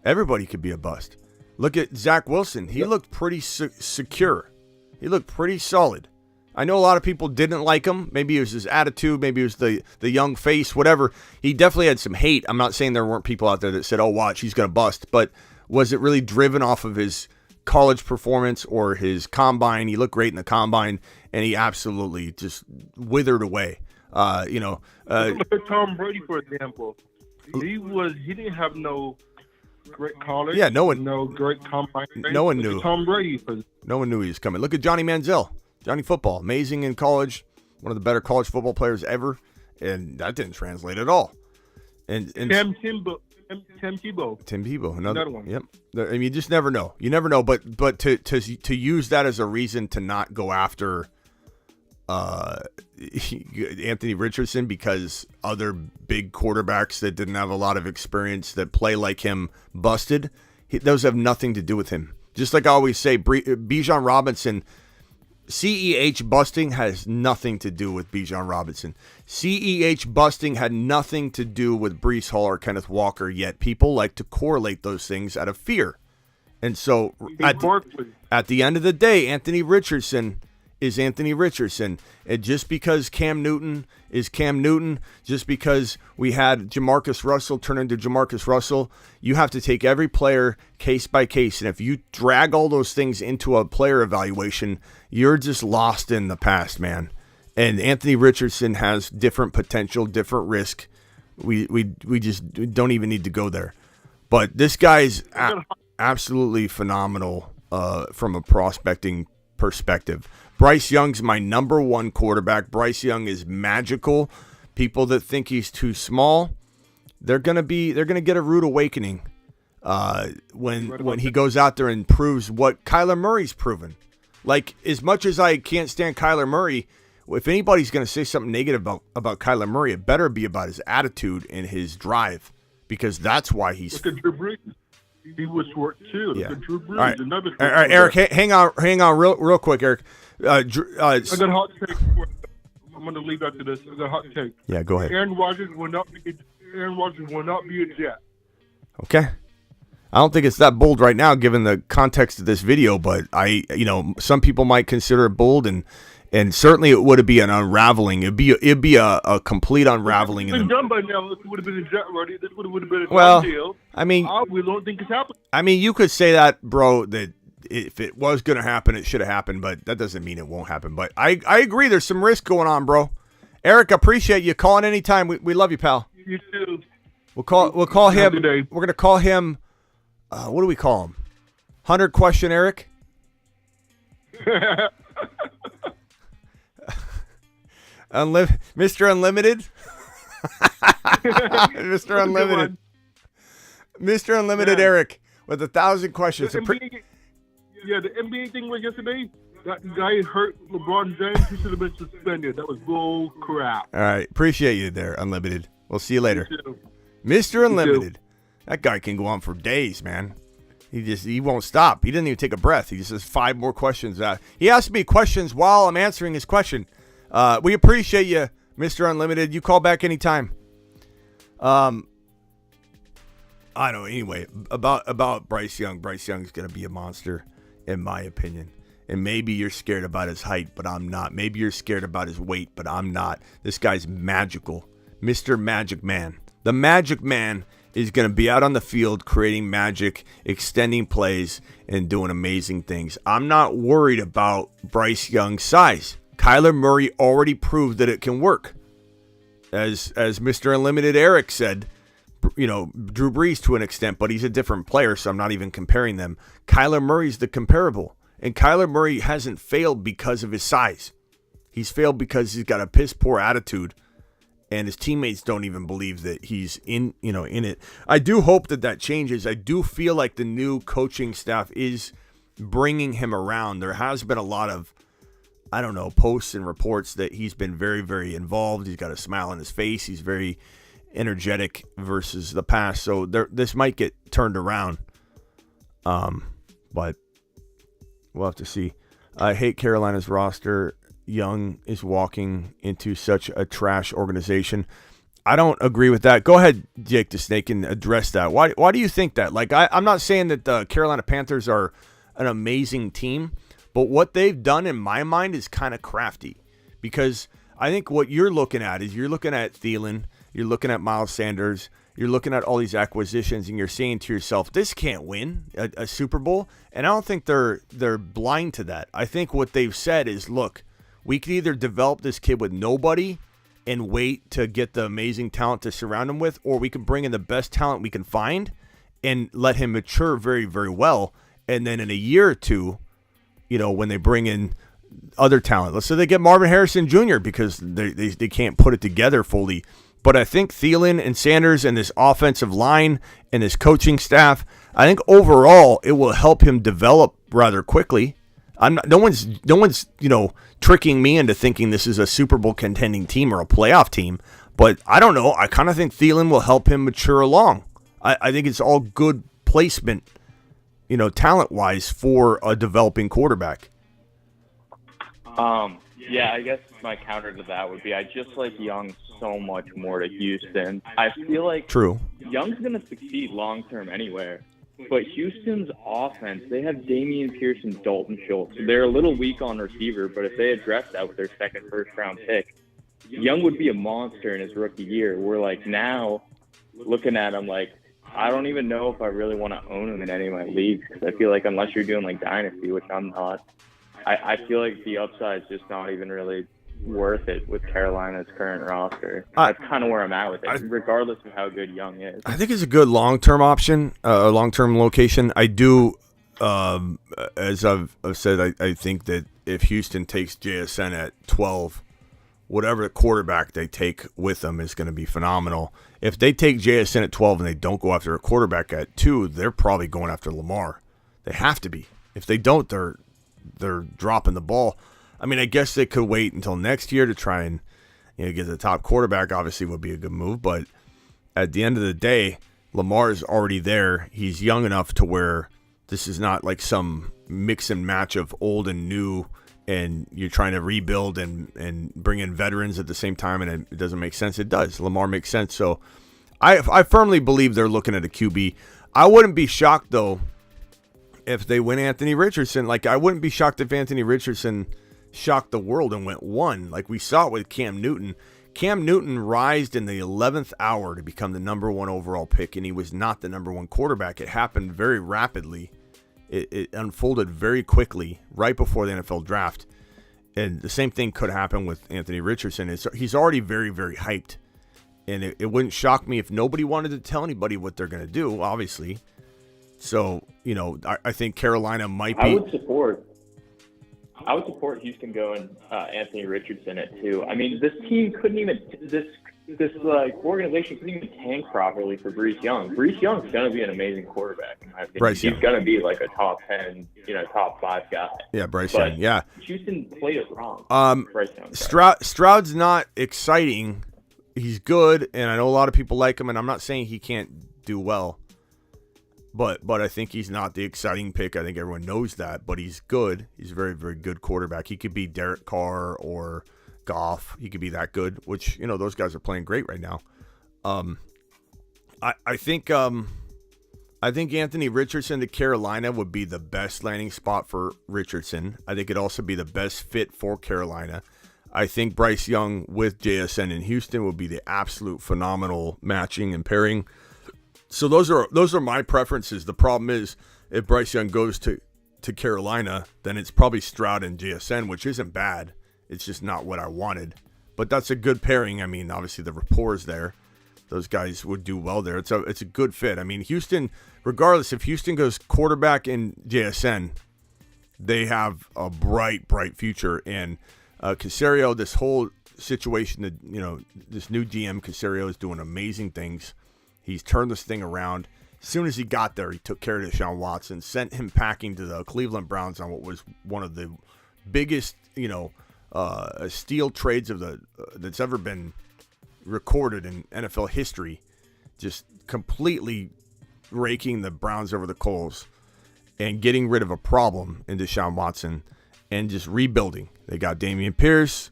Everybody could be a bust. Look at Zach Wilson. He looked pretty secure. He looked pretty solid. I know a lot of people didn't like him. Maybe it was his attitude. Maybe it was the young face, whatever. He definitely had some hate. I'm not saying there weren't people out there that said, oh, watch, he's going to bust. But Was it really driven off of his college performance or his combine? He looked great in the combine, and he absolutely just withered away. Look at Tom Brady, for example. He didn't have no great college. Yeah, no great combine. No one knew. Tom Brady. No one knew he was coming. Look at Johnny Manziel. Johnny Football, amazing in college, one of the better college football players ever, and that didn't translate at all. And Tim Tebow, another one. Yep. I mean, you just never know. You never know. But to use that as a reason to not go after Anthony Richardson because other big quarterbacks that didn't have a lot of experience that play like him busted, those have nothing to do with him. Just like I always say, Bijan Robinson. CEH busting has nothing to do with Bijan Robinson. CEH busting had nothing to do with Breece Hall or Kenneth Walker, yet people like to correlate those things out of fear. And so at the end of the day, Anthony Richardson is Anthony Richardson. And just because Cam Newton is Cam Newton, just because we had Jamarcus Russell turn into Jamarcus Russell, you have to take every player case by case. And if you drag all those things into a player evaluation, you're just lost in the past, man. And Anthony Richardson has different potential, different risk. We just don't even need to go there. But this guy's absolutely phenomenal from a prospecting perspective. Bryce Young's my number one quarterback. Bryce Young is magical. People that think he's too small, they're gonna get a rude awakening when he goes out there and proves what Kyler Murray's proven. Like, as much as I can't stand Kyler Murray, if anybody's gonna say something negative about Kyler Murray, it better be about his attitude and his drive, because that's why he's. Look at Drew Brees. He was short too. Yeah. Look at Drew Brees. All right, Eric, hang on, real quick, Eric. I got a hot take. I'm going to leave after this. I got a hot take. Yeah, go ahead. Aaron Rodgers will not be a Jet. Okay. I don't think it's that bold right now, given the context of this video, but some people might consider it bold, and certainly it would be an unraveling. It'd be a complete unraveling. It's been done by now. This would have been a Jet already. This would have been a done deal. I mean, we don't think it's happening. I mean, you could say that, bro, that if it was going to happen, it should have happened, but that doesn't mean it won't happen. But I agree, there's some risk going on, bro. Eric, appreciate you calling anytime. We love you, pal. You too. We'll call him. We're going to call him. What do we call him? 100 question Eric. Mr. Unlimited. Mr. Unlimited. Mr. Unlimited Eric with 1,000 questions. The NBA thing was yesterday. That guy hurt LeBron James. He should have been suspended. That was bull crap. All right. Appreciate you there, Unlimited. We'll see you later. Mr. Unlimited. That guy can go on for days, man. He won't stop. He doesn't even take a breath. He just has 5 more questions. He asks me questions while I'm answering his question. We appreciate you, Mr. Unlimited. You call back anytime. I don't know. Anyway, about Bryce Young. Bryce Young's going to be a monster, in my opinion. And maybe you're scared about his height, but I'm not. Maybe you're scared about his weight, but I'm not. This guy's magical. Mr. Magic Man. The Magic Man is going to be out on the field creating magic, extending plays, and doing amazing things. I'm not worried about Bryce Young's size. Kyler Murray already proved that it can work. As Mr. Unlimited Eric said, Drew Brees to an extent, but he's a different player, so I'm not even comparing them. Kyler Murray's the comparable. And Kyler Murray hasn't failed because of his size. He's failed because he's got a piss poor attitude, and his teammates don't even believe that he's in it. I do hope that changes. I do feel like the new coaching staff is bringing him around. There has been a lot of, posts and reports that he's been very, very involved. He's got a smile on his face. He's very energetic versus the past. So this might get turned around. But we'll have to see. I hate Carolina's roster. Young is walking into such a trash organization. I don't agree with that. Go ahead, Jake the Snake, and address that. Why do you think that? Like, I'm not saying that the Carolina Panthers are an amazing team, but what they've done in my mind is kind of crafty, because I think what you're looking at is you're looking at Thielen, you're looking at Miles Sanders, you're looking at all these acquisitions and you're saying to yourself, this can't win a Super Bowl. And I don't think they're blind to that. I think what they've said is, look, we can either develop this kid with nobody and wait to get the amazing talent to surround him with, or we can bring in the best talent we can find and let him mature very, very well. And then in a year or two, when they bring in other talent, let's say they get Marvin Harrison Jr. because they can't put it together fully. But I think Thielen and Sanders and this offensive line and this coaching staff, I think overall it will help him develop rather quickly. No one's tricking me into thinking this is a Super Bowl contending team or a playoff team. But I don't know. I kind of think Thielen will help him mature along. I think it's all good placement, talent-wise for a developing quarterback. Yeah, I guess my counter to that would be I just like Young so much more to Houston. I feel like True. Young's going to succeed long-term anywhere. But Houston's offense, they have Dameon Pierce and Dalton Schultz. They're a little weak on receiver, but if they address that with their second first-round pick, Young would be a monster in his rookie year. We're now looking at him I don't even know if I really want to own him in any of my leagues, because I feel like unless you're doing Dynasty, which I'm not, I feel like the upside is just not even really worth it with Carolina's current roster. That's kind of where I'm at with it, regardless of how good Young is. I think it's a good long-term option, a long-term location. I do, as I've said, I think that if Houston takes JSN at 12, whatever quarterback they take with them is going to be phenomenal. If they take JSN at 12 and they don't go after a quarterback at 2, they're probably going after Lamar. They have to be. If they don't, they're dropping the ball. I mean, I guess they could wait until next year to try and get the top quarterback. Obviously would be a good move, but at the end of the day, Lamar is already there. He's young enough to where this is not like some mix and match of old and new, and you're trying to rebuild and bring in veterans at the same time, and it doesn't make sense. It does. Lamar makes sense. So I firmly believe they're looking at a QB. I wouldn't be shocked, though, if they win Anthony Richardson. I wouldn't be shocked if Anthony Richardson shocked the world and went 1. Like we saw it with Cam Newton. Cam Newton rised in the 11th hour to become the number 1 overall pick, and he was not the number 1 quarterback. It happened very rapidly. It unfolded very quickly right before the NFL draft. And the same thing could happen with Anthony Richardson. He's already very, very hyped. And it wouldn't shock me if nobody wanted to tell anybody what they're going to do, obviously. So, I think Carolina might be. I would support Houston going Anthony Richardson at 2. I mean, this team couldn't even this organization couldn't even tank properly for Bryce Young. Bryce Young's going to be an amazing quarterback, in my opinion. He's going to be a top 10, top 5 guy. Yeah, Bryce Young. Yeah. Houston played it wrong. Bryce Young. Stroud's not exciting. He's good, and I know a lot of people like him, and I'm not saying he can't do well. But I think he's not the exciting pick. I think everyone knows that. But he's good. He's a very, very good quarterback. He could be Derek Carr or Goff. He could be that good, which, those guys are playing great right now. I think Anthony Richardson to Carolina would be the best landing spot for Richardson. I think it'd also be the best fit for Carolina. I think Bryce Young with JSN in Houston would be the absolute phenomenal matching and pairing. So those are my preferences. The problem is if Bryce Young goes to Carolina, then it's probably Stroud and JSN, which isn't bad. It's just not what I wanted. But that's a good pairing. I mean, obviously the rapport is there. Those guys would do well there. It's a good fit. I mean, Houston, regardless, if Houston goes quarterback in JSN, they have a bright future. And Caserio, this whole situation, this new GM Caserio is doing amazing things. He's turned this thing around. As soon as he got there, he took care of Deshaun Watson, sent him packing to the Cleveland Browns on what was one of the biggest, steal trades that's ever been recorded in NFL history. Just completely raking the Browns over the coals and getting rid of a problem in Deshaun Watson and just rebuilding. They got Dameon Pierce.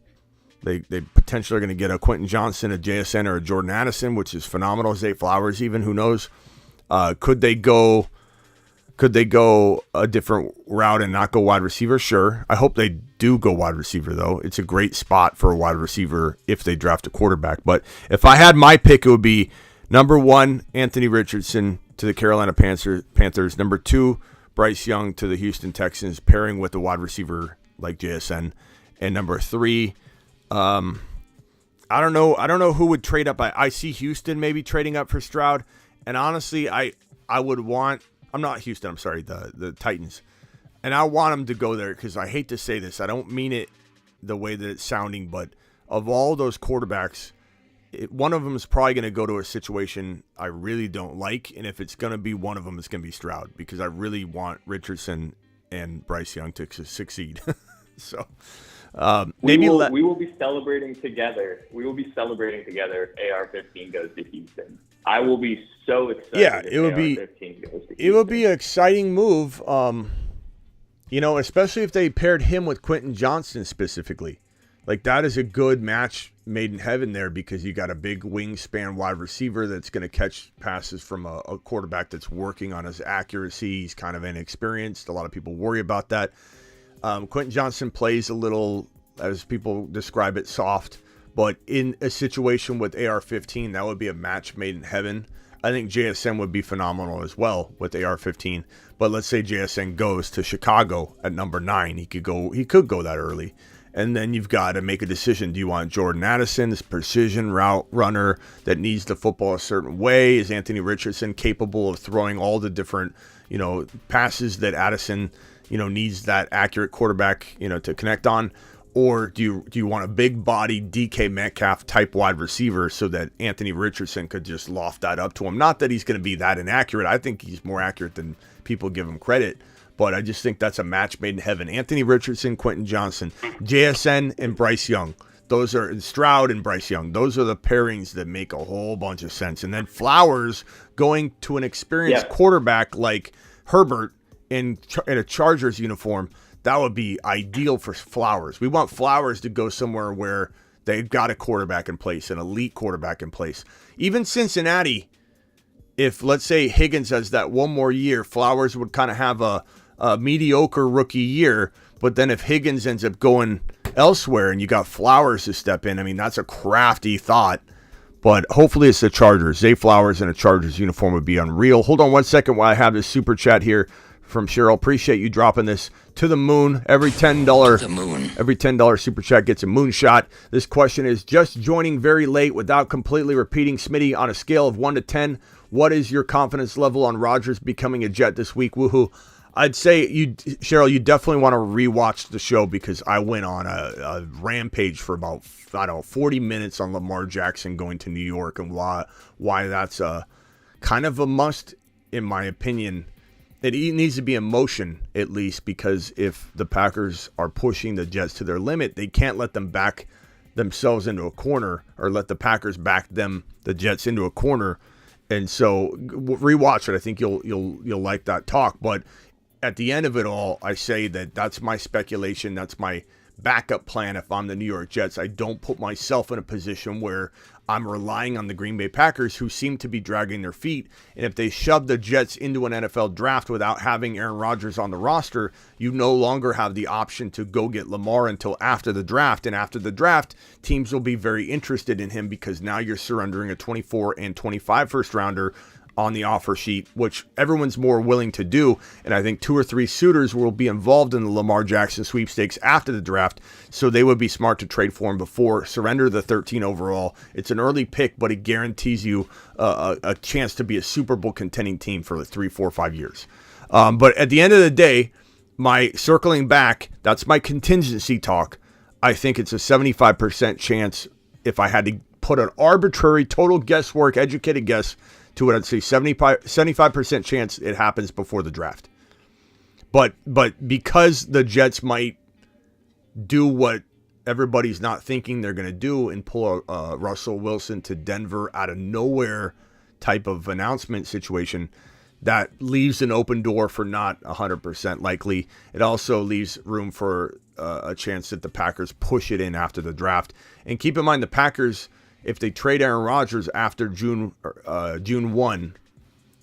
They potentially are going to get a Quentin Johnson, a JSN, or a Jordan Addison, which is phenomenal. Zay Flowers, even, who knows? Could they go a different route and not go wide receiver? Sure. I hope they do go wide receiver, though. It's a great spot for a wide receiver if they draft a quarterback. But if I had my pick, it would be Number 1, Anthony Richardson to the Carolina Panthers. Number 2, Bryce Young to the Houston Texans, pairing with a wide receiver like JSN. And number 3, I don't know who would trade up. I see Houston maybe trading up for Stroud. And honestly, I would want, I'm not Houston, I'm sorry, the Titans. And I want them to go there because I hate to say this. I don't mean it the way that it's sounding, but of all those quarterbacks, one of them is probably going to go to a situation I really don't like. And if it's going to be one of them, it's going to be Stroud because I really want Richardson and Bryce Young to succeed. So we will be celebrating together. We will be celebrating together if AR-15 goes to Houston. I will be so excited. Yeah, it would be. Goes to Houston. It would be an exciting move. Especially if they paired him with Quentin Johnson specifically. Like, that is a good match made in heaven there because you got a big wingspan wide receiver that's going to catch passes from a quarterback that's working on his accuracy. He's kind of inexperienced. A lot of people worry about that. Quentin Johnson plays a little, as people describe it, soft. But in a situation with AR-15, that would be a match made in heaven. I think JSN would be phenomenal as well with AR-15. But let's say JSN goes to Chicago at number 9. He could go that early. And then you've got to make a decision. Do you want Jordan Addison, this precision route runner that needs the football a certain way? Is Anthony Richardson capable of throwing all the different, passes that Addison, needs that accurate quarterback, to connect on? Or do you want a big body DK Metcalf type wide receiver so that Anthony Richardson could just loft that up to him? Not that he's going to be that inaccurate. I think he's more accurate than people give him credit. But I just think that's a match made in heaven. Anthony Richardson, Quentin Johnson, JSN, and Bryce Young. Those are Stroud and Bryce Young. Those are the pairings that make a whole bunch of sense. And then Flowers going to an experienced quarterback like Herbert in a Chargers uniform. That would be ideal for Flowers. We want Flowers to go somewhere where they've got a quarterback in place, an elite quarterback in place. Even Cincinnati, if let's say Higgins has that one more year, Flowers would kind of have a mediocre rookie year. But then if Higgins ends up going elsewhere and you got Flowers to step in, I mean, that's a crafty thought. But hopefully it's the Chargers. Zay Flowers in a Chargers uniform would be unreal. Hold on one second while I have this super chat here from Cheryl. Appreciate you dropping this to the moon. Every $10 super chat gets a moonshot. This question is, just joining very late without completely repeating, Smitty, on a scale of 1 to 10, what is your confidence level on Rodgers becoming a Jet this week? Woohoo. I'd say, Cheryl, you definitely want to rewatch the show because I went on a rampage for about, 40 minutes on Lamar Jackson going to New York and why that's a kind of a must, in my opinion. It needs to be in motion, at least, because if the Packers are pushing the Jets to their limit, they can't let them back themselves into a corner or let the Packers back the Jets into a corner. And so rewatch it. I think you'll like that talk. But at the end of it all, I say that's my speculation. That's my backup plan if I'm the New York Jets. I don't put myself in a position where I'm relying on the Green Bay Packers, who seem to be dragging their feet. And if they shove the Jets into an NFL draft without having Aaron Rodgers on the roster, you no longer have the option to go get Lamar until after the draft. And after the draft, teams will be very interested in him because now you're surrendering a 24 and 25 first rounder on the offer sheet, which everyone's more willing to do. And I think 2 or 3 suitors will be involved in the Lamar Jackson sweepstakes after the draft. So they would be smart to trade for him before surrender the 13 overall. It's an early pick, but it guarantees you a chance to be a Super Bowl contending team for 3, 4, 5 years. But at the end of the day, my circling back, that's my contingency talk. I think it's a 75% chance, if I had to put an arbitrary total guesswork, educated guess to it, I'd say 75% chance it happens before the draft. But because the Jets might do what everybody's not thinking they're going to do and pull a Russell Wilson to Denver out of nowhere type of announcement situation, that leaves an open door for not 100% likely. It also leaves room for a chance that the Packers push it in after the draft. And keep in mind, the Packers, if they trade Aaron Rodgers after June 1,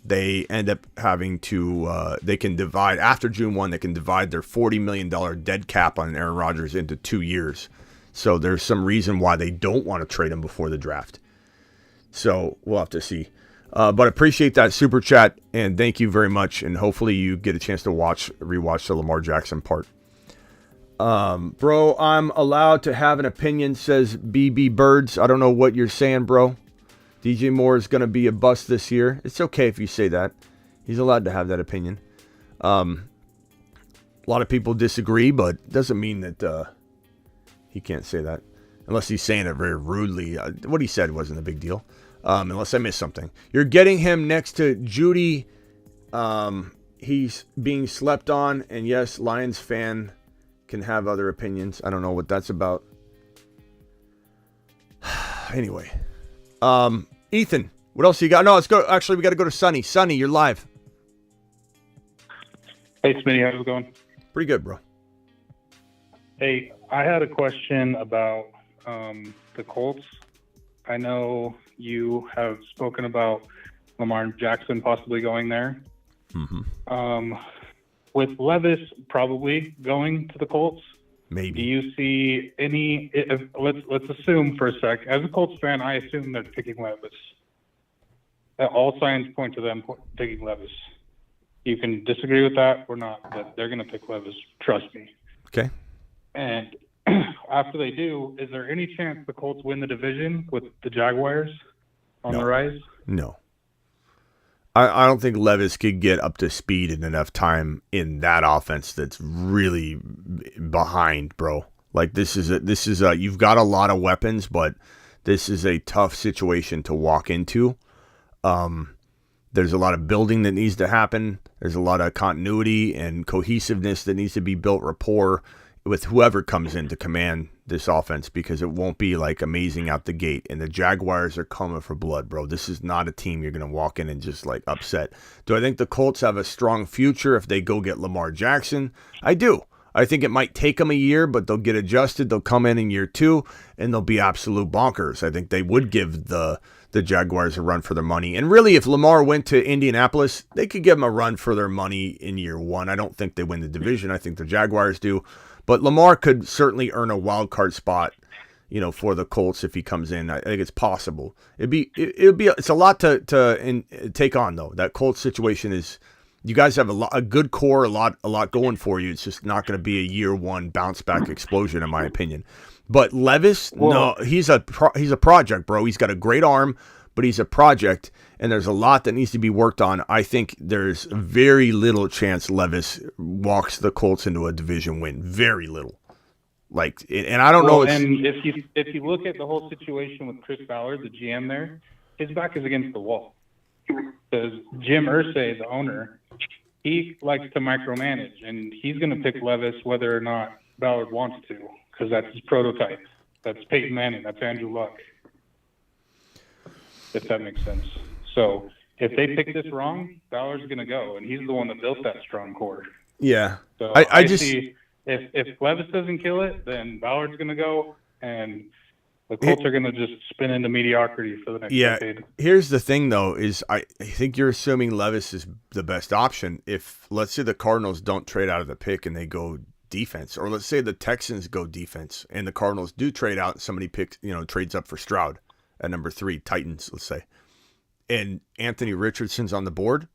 they end up having to, they can divide, after June 1, they can divide their $40 million dead cap on Aaron Rodgers into 2 years. So there's some reason why they don't want to trade him before the draft. So we'll have to see. But appreciate that super chat, and thank you very much. And hopefully you get a chance to rewatch the Lamar Jackson part. Bro, I'm allowed to have an opinion, says BB Birds. I don't know what you're saying, bro. DJ Moore is going to be a bust this year. It's okay if you say that. He's allowed to have that opinion. A lot of people disagree, but it doesn't mean that he can't say that. Unless he's saying it very rudely. What he said wasn't a big deal. Unless I missed something. You're getting him next to Judy. He's being slept on. And yes, Lions fan can have other opinions. I don't know what that's about. Anyway. Ethan, what else you got? No, let's go. Actually, we got to go to Sonny. Sonny, you're live. Hey, Smitty, how's it going? Pretty good, bro. Hey, I had a question about the Colts. I know you have spoken about Lamar Jackson possibly going there. Mm-hmm. With Levis probably going to the Colts, maybe. Do you see any? Let's assume for a sec. As a Colts fan, I assume they're picking Levis. All signs point to them picking Levis. You can disagree with that or not, but they're going to pick Levis. Trust me. Okay. And after they do, is there any chance the Colts win the division with the Jaguars on the rise? No. I don't think Levis could get up to speed in enough time in that offense that's really behind, bro. Like this is you've got a lot of weapons, but this is a tough situation to walk into. There's a lot of building that needs to happen. There's a lot of continuity and cohesiveness that needs to be built, rapport with whoever comes in to command this offense, because it won't be like amazing out the gate. And the Jaguars are coming for blood, bro. This is not a team you're going to walk in and just like upset. Do I think the Colts have a strong future if they go get Lamar Jackson? I do. I think it might take them a year, but they'll get adjusted. They'll come in year 2, and they'll be absolute bonkers. I think they would give the Jaguars a run for their money. And really, if Lamar went to Indianapolis, they could give them a run for their money in year 1. I don't think they win the division. I think the Jaguars do. But Lamar could certainly earn a wild card spot, for the Colts if he comes in. I think it's possible. It's a lot to take on though. That Colts situation is, you guys have a good core, a lot going for you. It's just not going to be a year 1 bounce back explosion, in my opinion. But Levis, no, he's a project, bro. He's got a great arm, but he's a project, and there's a lot that needs to be worked on. I think there's very little chance Levis walks the Colts into a division win. Very little. And I don't know. And if you look at the whole situation with Chris Ballard, the GM there, his back is against the wall. Because Jim Irsay, the owner, he likes to micromanage, and he's going to pick Levis whether or not Ballard wants to, because that's his prototype. That's Peyton Manning. That's Andrew Luck. If that makes sense. So if they pick this wrong, Ballard's going to go, and he's the one that built that strong core. Yeah. So I just see if Levis doesn't kill it, then Ballard's going to go, and the Colts are going to just spin into mediocrity for the next decade. Here's the thing, though, is I think you're assuming Levis is the best option. If, let's say, the Cardinals don't trade out of the pick and they go defense, or let's say the Texans go defense and the Cardinals do trade out and somebody trades up for Stroud at number 3, Titans, let's say, and Anthony Richardson's on the board,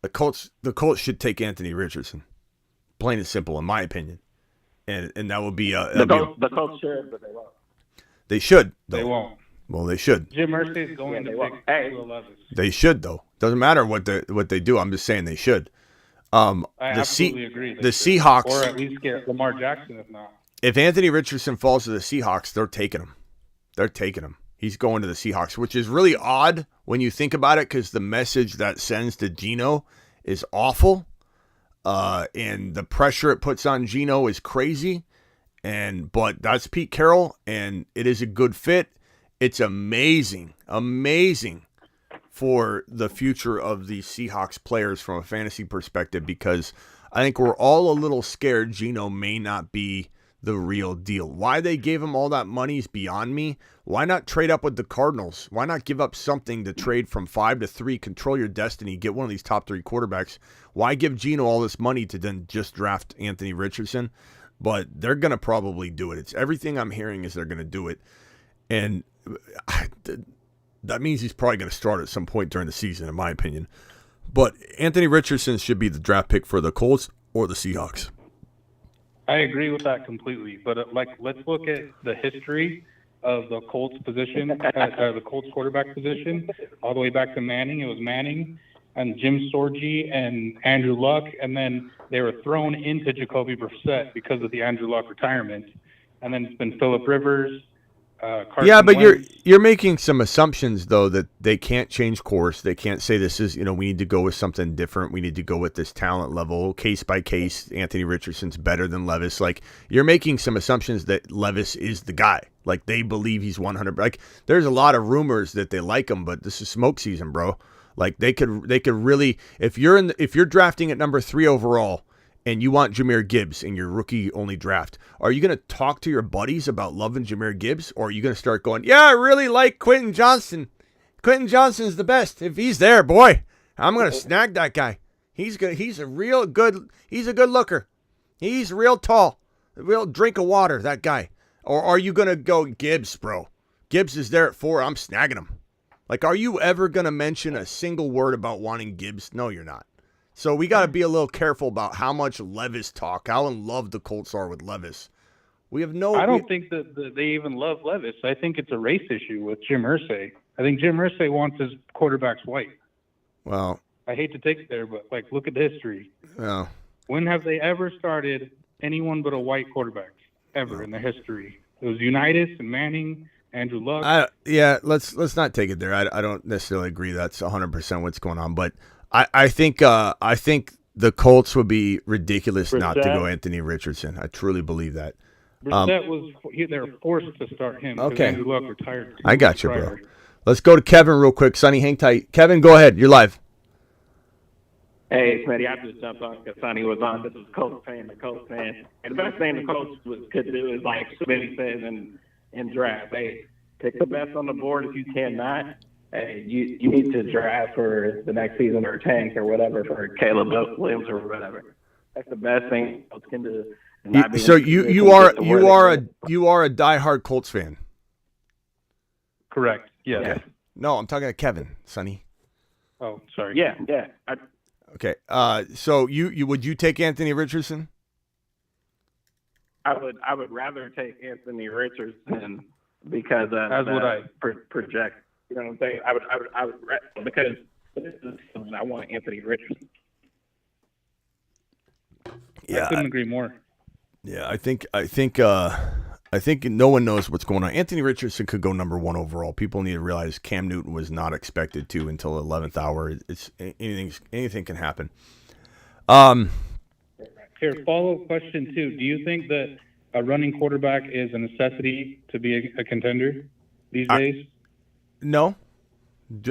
the Colts should take Anthony Richardson, plain and simple, in my opinion, and that would be the Colts should, but they won't. They should, though. They won't. Well, they should. Jim Irsay is going to pick Will Levis. They should, though. Doesn't matter what they do. I'm just saying they should. I absolutely agree. The Seahawks, or at least get Lamar Jackson, if not. If Anthony Richardson falls to the Seahawks, they're taking him. They're taking him. He's going to the Seahawks, which is really odd when you think about it, because the message that sends to Geno is awful, and the pressure it puts on Geno is crazy. But that's Pete Carroll, and it is a good fit. It's amazing for the future of the Seahawks players from a fantasy perspective, because I think we're all a little scared Geno may not be the real deal. Why they gave him all that money is beyond me. Why not trade up with the Cardinals? Why not give up something to trade from 5 to 3, control your destiny, get one of these top 3 quarterbacks? Why give Geno all this money to then just draft Anthony Richardson? But they're going to probably do it. It's everything I'm hearing is they're going to do it. And that means he's probably going to start at some point during the season, in my opinion. But Anthony Richardson should be the draft pick for the Colts or the Seahawks. I agree with that completely. But let's look at the history of the Colts position, the Colts quarterback position, all the way back to Manning. It was Manning and Jim Sorgi and Andrew Luck, and then they were thrown into Jacoby Brissett because of the Andrew Luck retirement. And then it's been Phillip Rivers. Carson but Wentz. you're making some assumptions though that they can't change course. They can't say this is, we need to go with something different. We need to go with this talent level, case by case. Anthony Richardson's better than Levis. Like, you're making some assumptions that Levis is the guy. Like, they believe he's 100. Like, there's a lot of rumors that they like him, but this is smoke season, bro. Like, they could really, if you're drafting at number 3 overall, and you want Jahmyr Gibbs in your rookie-only draft, are you going to talk to your buddies about loving Jahmyr Gibbs? Or are you going to start going, yeah, I really like Quentin Johnson. Quentin Johnson's the best. If he's there, boy, I'm going to snag that guy. He's good. He's a good looker. He's real tall. A real drink of water, that guy. Or are you going to go, Gibbs, bro? Gibbs is there at 4. I'm snagging him. Like, are you ever going to mention a single word about wanting Gibbs? No, you're not. So we got to be a little careful about how much Levis talk, how in love the Colts are with Levis. We have no. I don't think that they even love Levis. I think it's a race issue with Jim Irsay. I think Jim Irsay wants his quarterbacks white. Well, I hate to take it there, but look at the history. Well, when have they ever started anyone but a white quarterback ever in the history? It was Unitas and Manning, Andrew Luck. Let's not take it there. I don't necessarily agree that's 100% what's going on, but. I think the Colts would be ridiculous Brissett. not to go Anthony Richardson. I truly believe that. Brissett they were forced to start him because Okay. Andrew Luck retired. I got you, bro. Let's go to Kevin real quick. Sonny, hang tight. Kevin, go ahead. You're live. Hey, Smitty, I just jumped on because Sonny was on. This is Colts fan, the Colts fan. And the best thing the Colts could do is, like Smitty says, in draft. Hey, pick the best on the board if you cannot. Hey, you need to draft for the next season or tank or whatever for Caleb Williams or whatever. That's the best thing Colts can do. So you are a diehard Colts fan. Correct. Yeah. Okay. No, I'm talking to Kevin, Sonny. Oh, sorry. Yeah. Okay. So you would you take Anthony Richardson? I would rather take Anthony Richardson because As would I. Project. You know what I'm saying? I would because this is I want Anthony Richardson. Yeah, I couldn't agree more. Yeah, I think no one knows what's going on. Anthony Richardson could go number 1 overall. People need to realize Cam Newton was not expected to until 11th hour. It's anything can happen. Here, follow-up question 2. Do you think that a running quarterback is a necessity to be a contender these days? No.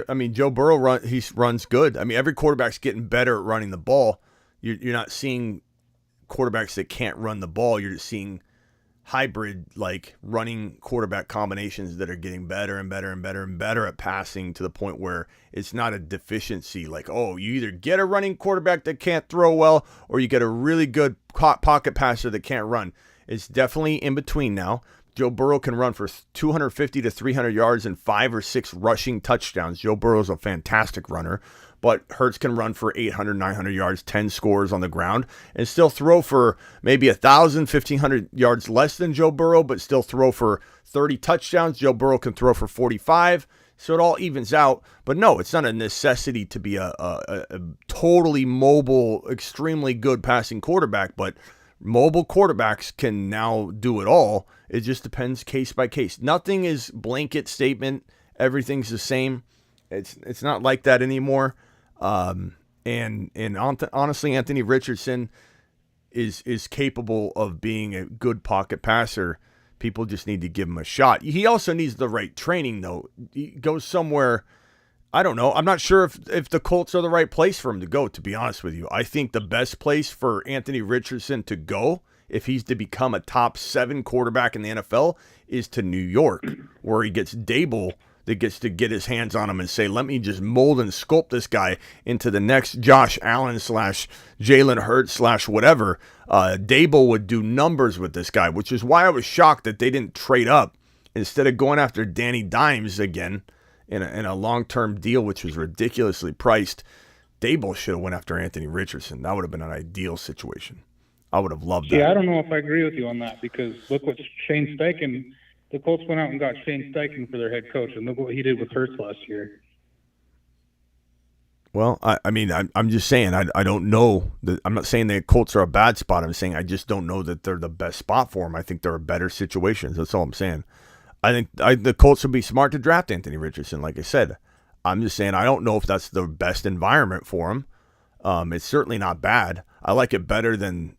I mean, Joe Burrow runs good. I mean, every quarterback's getting better at running the ball. You're not seeing quarterbacks that can't run the ball. You're just seeing hybrid, like, running quarterback combinations that are getting better and better and better and better at passing to the point where it's not a deficiency. Like, oh, you either get a running quarterback that can't throw well or you get a really good pocket passer that can't run. It's definitely in between now. Joe Burrow can run for 250 to 300 yards and 5 or 6 rushing touchdowns. Joe Burrow's a fantastic runner, but Hurts can run for 800, 900 yards, 10 scores on the ground, and still throw for maybe 1,000, 1,500 yards less than Joe Burrow, but still throw for 30 touchdowns. Joe Burrow can throw for 45, so it all evens out. But no, it's not a necessity to be a totally mobile, extremely good passing quarterback, but mobile quarterbacks can now do it all. It just depends case by case. Nothing is blanket statement. Everything's the same. It's not like that anymore. And honestly, Anthony Richardson is capable of being a good pocket passer. People just need to give him a shot. He also needs the right training, though. He goes somewhere. I don't know. I'm not sure if the Colts are the right place for him to go, to be honest with you. I think the best place for Anthony Richardson to go, if he's to become a top 7 quarterback in the NFL, is to New York, where he gets Dable that gets to get his hands on him and say, let me just mold and sculpt this guy into the next Josh Allen / Jalen Hurts / whatever. Dable would do numbers with this guy, which is why I was shocked that they didn't trade up instead of going after Danny Dimes again in a long-term deal, which was ridiculously priced, Daboll should have went after Anthony Richardson. That would have been an ideal situation. I would have loved that. Yeah, I don't know if I agree with you on that, because look what Shane Steichen, the Colts went out and got Shane Steichen for their head coach, and look what he did with Hurts last year. Well, I'm just saying, I don't know. I'm not saying the Colts are a bad spot. I'm saying I just don't know that they're the best spot for him. I think there are better situations. That's all I'm saying. I think the Colts would be smart to draft Anthony Richardson, like I said. I'm just saying I don't know if that's the best environment for him. It's certainly not bad. I like it better than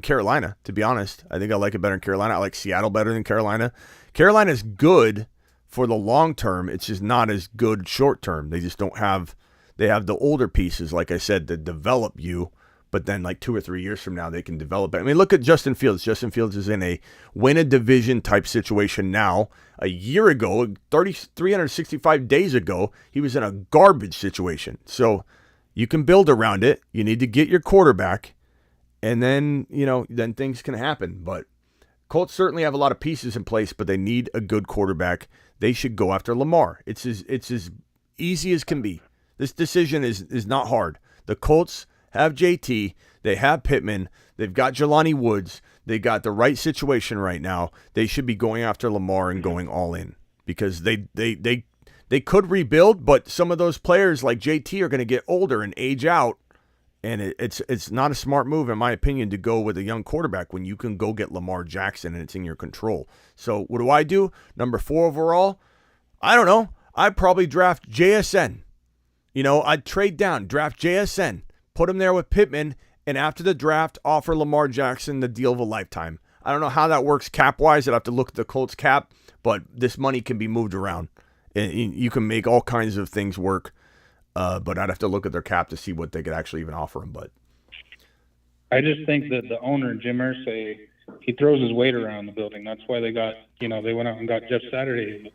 Carolina, to be honest. I think I like it better than Carolina. I like Seattle better than Carolina. Carolina's good for the long term. It's just not as good short term. They just don't have – they have the older pieces, like I said, that develop you, but then like 2 or 3 years from now they can develop it. I mean, look at Justin Fields. Justin Fields is in a win-a-division type situation now. A year ago, 365 days ago, he was in a garbage situation. So you can build around it. You need to get your quarterback, and then, then things can happen. But Colts certainly have a lot of pieces in place, but they need a good quarterback. They should go after Lamar. It's as easy as can be. This decision is not hard. The Colts have JT. They have Pittman. They've got Jelani Woods. They got the right situation right now. They should be going after Lamar and going all in, because they could rebuild, but some of those players like JT are going to get older and age out, and it's not a smart move, in my opinion, to go with a young quarterback when you can go get Lamar Jackson and it's in your control. So what do? Number 4 overall? I don't know. I'd probably draft JSN. I'd trade down, draft JSN, put him there with Pittman, and after the draft, offer Lamar Jackson the deal of a lifetime. I don't know how that works cap-wise. I'd have to look at the Colts cap, but this money can be moved around. You can make all kinds of things work, but I'd have to look at their cap to see what they could actually even offer him. But I just think that the owner, Jim Irsay, he throws his weight around the building. That's why they got, they went out and got Jeff Saturday to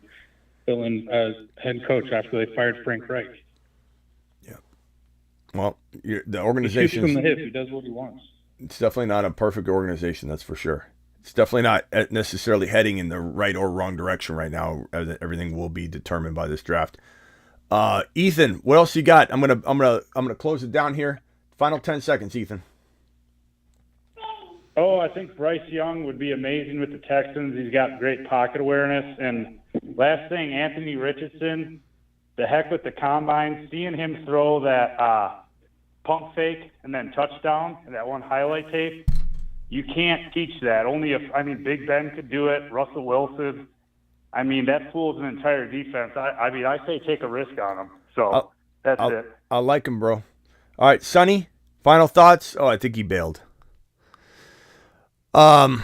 fill in as head coach after they fired Frank Reich. Yeah. Well, the organization. He shoots from the hip. He does what he wants. It's definitely not a perfect organization, that's for sure. It's definitely not necessarily heading in the right or wrong direction right now. Everything will be determined by this draft. Ethan, what else you got? I'm gonna close it down here. Final 10 seconds, Ethan. Oh, I think Bryce Young would be amazing with the Texans. He's got great pocket awareness. And last thing, Anthony Richardson, the heck with the combine, seeing him throw that pump fake and then touchdown and that one highlight tape, you can't teach that. Big Ben could do it, Russell Wilson. That fools an entire defense. I say take a risk on him. So that's it. I like him, bro. All right, Sonny, final thoughts? Oh, I think he bailed. Kevin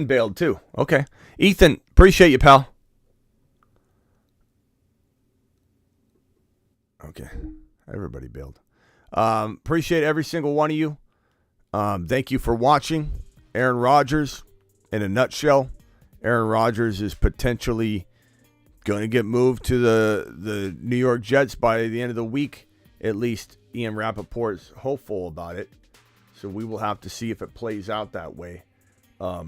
bailed too. Okay. Ethan, appreciate you, pal. Okay. Everybody bailed. Appreciate every single one of you. Thank you for watching. Aaron Rodgers, in a nutshell. Aaron Rodgers is potentially going to get moved to the New York Jets by the end of the week. At least Ian Rappaport is hopeful about it. So we will have to see if it plays out that way. I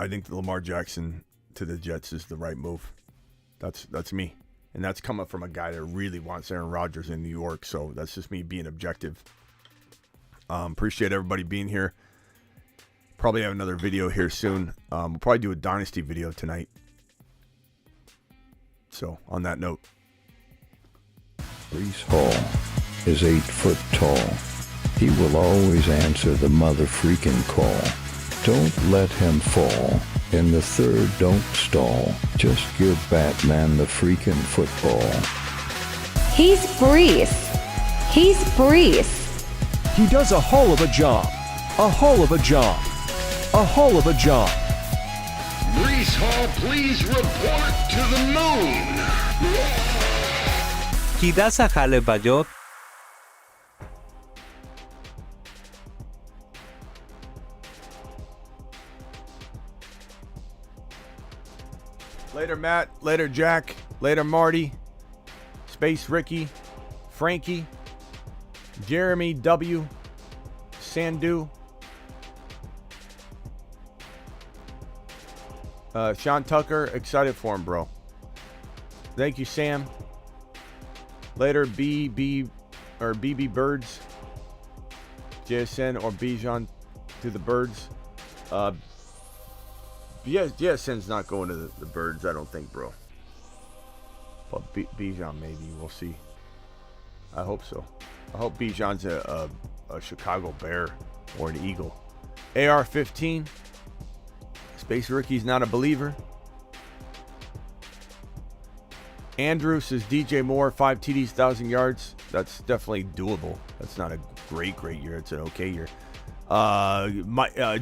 think the Lamar Jackson to the Jets is the right move. That's me. And that's coming from a guy that really wants Aaron Rodgers in New York. So that's just me being objective. Appreciate everybody being here. Probably have another video here soon. We'll probably do a Dynasty video tonight. So on that note. Breece Hall is 8 foot tall. He will always answer the mother freaking call. Don't let him fall. In the third, don't stall. Just give Batman the freaking football. He's Breece. He's Breece. He does a hull of a job. A hull of a job. A hull of a job. Breece Hall, please report to the moon. He does a hull of a job. Later, Matt. Later, Jack. Later, Marty. Space Ricky. Frankie. Jeremy W. Sandu. Sean Tucker, excited for him, bro. Thank you, Sam. Later, BB Birds. JSN or Bijan to the Birds. JSN's not going to the Birds, I don't think, bro. But Bijan maybe, we'll see. I hope so. I hope Bijan's a Chicago Bear or an Eagle. AR-15. Space Ricky's not a believer. Andrew says DJ Moore, 5 TDs, 1,000 yards. That's definitely doable. That's not a great year. It's an okay year.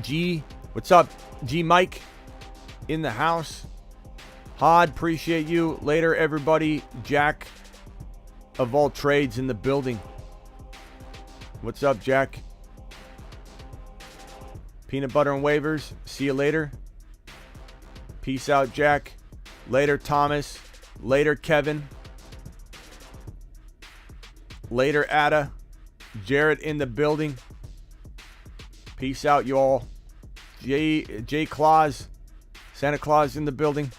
G, what's up? G Mike in the house. Hod, appreciate you. Later, everybody. Jack of all trades in the building. What's up, Jack? Peanut butter and waivers. See you later. Peace out, Jack. Later, Thomas. Later, Kevin. Later, Ada. Jarrett in the building. Peace out, you all. J. Claus. Santa Claus in the building.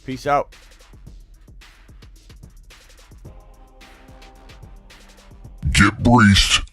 Peace out. Get breached.